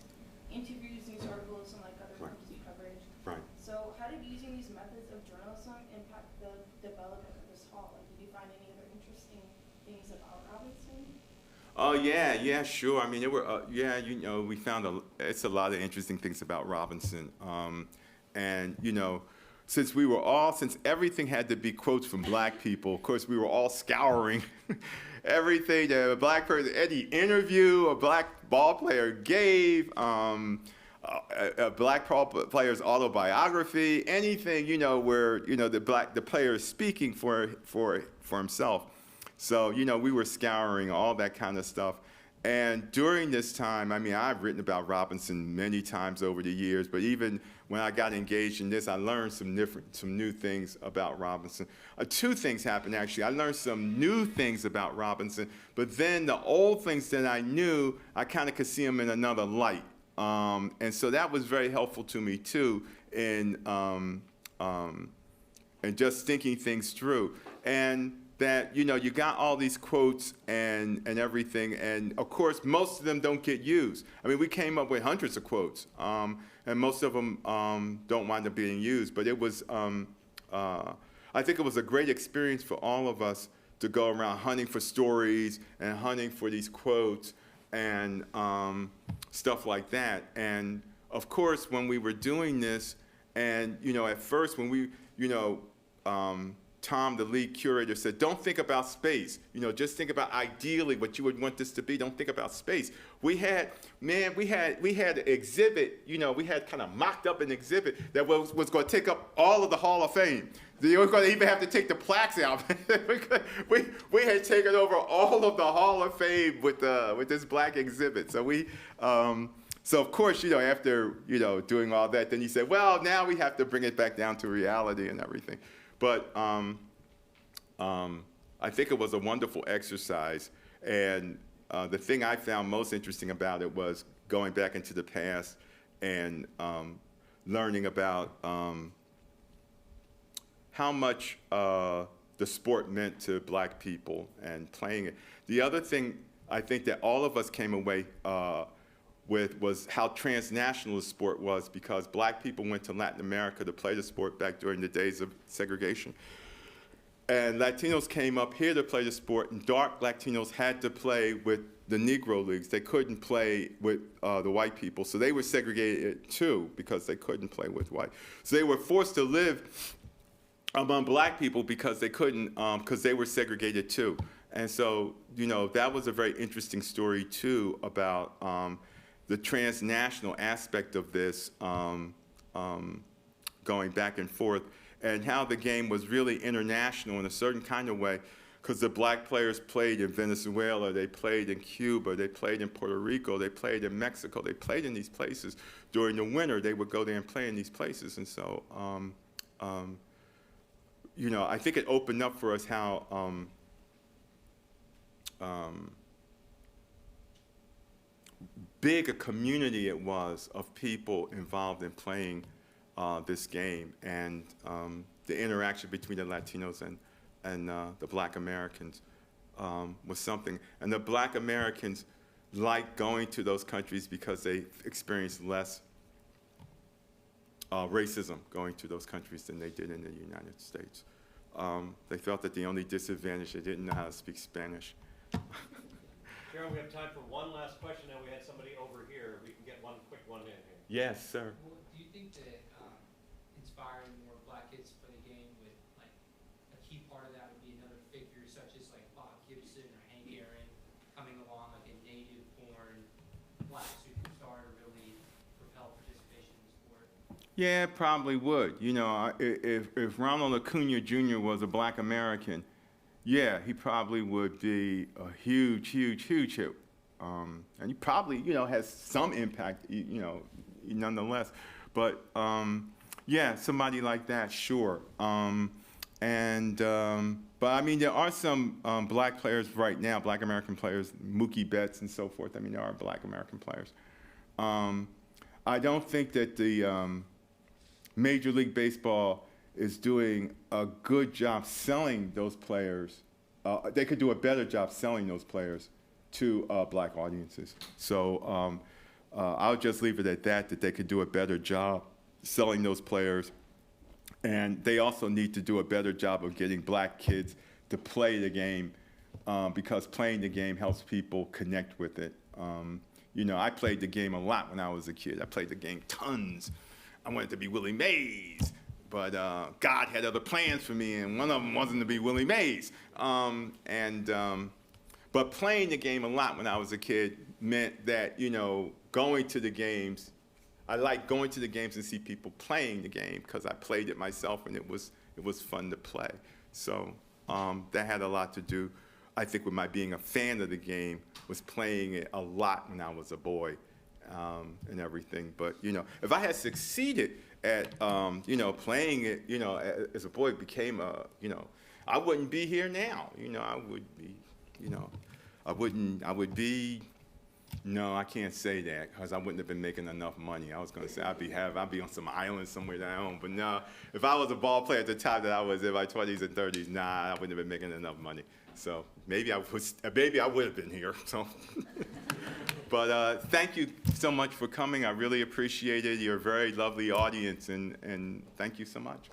interviews, news articles, and like other right, forms of coverage. Right. So how did using these methods of journalism impact the development of this hall? Like, did you find any other interesting things about Robinson? Oh yeah, sure. I mean, there were you know, we found it's a lot of interesting things about Robinson, and you know, since everything had to be quotes from black people, of course, we were all scouring everything that a black person, any interview a black ball player gave, a black player's autobiography, anything, you know, where, you know, the player is speaking for himself. So, you know, we were scouring all that kind of stuff. And during this time, I mean, I've written about Robinson many times over the years, but even when I got engaged in this, I learned some new things about Robinson. Two things happened, actually. I learned some new things about Robinson, but then the old things that I knew, I kind of could see them in another light. And so that was very helpful to me, too, in just thinking things through. And that, you know, you got all these quotes and everything, and of course, most of them don't get used. I mean, we came up with hundreds of quotes, and most of them don't wind up being used, but it was, I think it was a great experience for all of us to go around hunting for stories and hunting for these quotes and stuff like that. And of course, when we were doing this, and, you know, at first when we, you know, Tom, the lead curator, said, don't think about space. You know, just think about ideally what you would want this to be. Don't think about space. We had an exhibit, you know, we had kind of mocked up an exhibit that was going to take up all of the Hall of Fame. You were going to even have to take the plaques out. we had taken over all of the Hall of Fame with this black exhibit. So so of course, you know, after, you know, doing all that, then he said, well, now we have to bring it back down to reality and everything. But I think it was a wonderful exercise, and the thing I found most interesting about it was going back into the past and learning about how much the sport meant to black people and playing it. The other thing I think that all of us came away with was how transnational the sport was, because black people went to Latin America to play the sport back during the days of segregation. And Latinos came up here to play the sport, and dark Latinos had to play with the Negro leagues. They couldn't play with the white people. So they were segregated too, because they couldn't play with white. So they were forced to live among black people because they couldn't, because they were segregated too. And so, you know, that was a very interesting story too about the transnational aspect of this going back and forth, and how the game was really international in a certain kind of way, because the black players played in Venezuela, they played in Cuba, they played in Puerto Rico, they played in Mexico, they played in these places. During the winter, they would go there and play in these places. And so, you know, I think it opened up for us how big a community it was of people involved in playing this game, and the interaction between the Latinos and the Black Americans was something. And the Black Americans like going to those countries because they experienced less racism going to those countries than they did in the United States. They felt that the only disadvantage, they didn't know how to speak Spanish. Gerald, we have time for one last question, and we had somebody over here. We can get one quick one in here. Yes, sir. Well, do you think that inspiring more Black kids to play the game with, like, a key part of that would be another figure such as like Bob Gibson or Hank Aaron coming along, like a native-born Black superstar to really propel participation in the sport? Yeah, it probably would. You know, if Ronald Acuna Jr. was a Black American, yeah, he probably would be a huge, huge, huge hit. And he probably, you know, has some impact, you know, nonetheless. But yeah, somebody like that, sure. But I mean, there are some Black players right now, Black American players, Mookie Betts and so forth. I mean, there are Black American players. I don't think that the Major League Baseball is doing a good job selling those players. They could do a better job selling those players to Black audiences. So I'll just leave it at that, that they could do a better job selling those players. And they also need to do a better job of getting Black kids to play the game because playing the game helps people connect with it. You know, I played the game a lot when I was a kid. I played the game tons. I wanted to be Willie Mays, but God had other plans for me, and one of them wasn't to be Willie Mays. But playing the game a lot when I was a kid meant that, you know, going to the games, I liked going to the games and see people playing the game because I played it myself, and it was fun to play. So that had a lot to do, I think, with my being a fan of the game, was playing it a lot when I was a boy. And everything, but you know, if I had succeeded at you know, playing it, you know, as a boy, it became a, you know, I wouldn't be here now. You know, I would be, you know, I would be. No, I can't say that because I wouldn't have been making enough money. I was going to say I'd be on some island somewhere that I own, but no, if I was a ball player at the time that I was in my 20s and 30s, nah, I wouldn't have been making enough money. So maybe I would have been here. So. But thank you so much for coming. I really appreciate it. You're a very lovely audience, and thank you so much.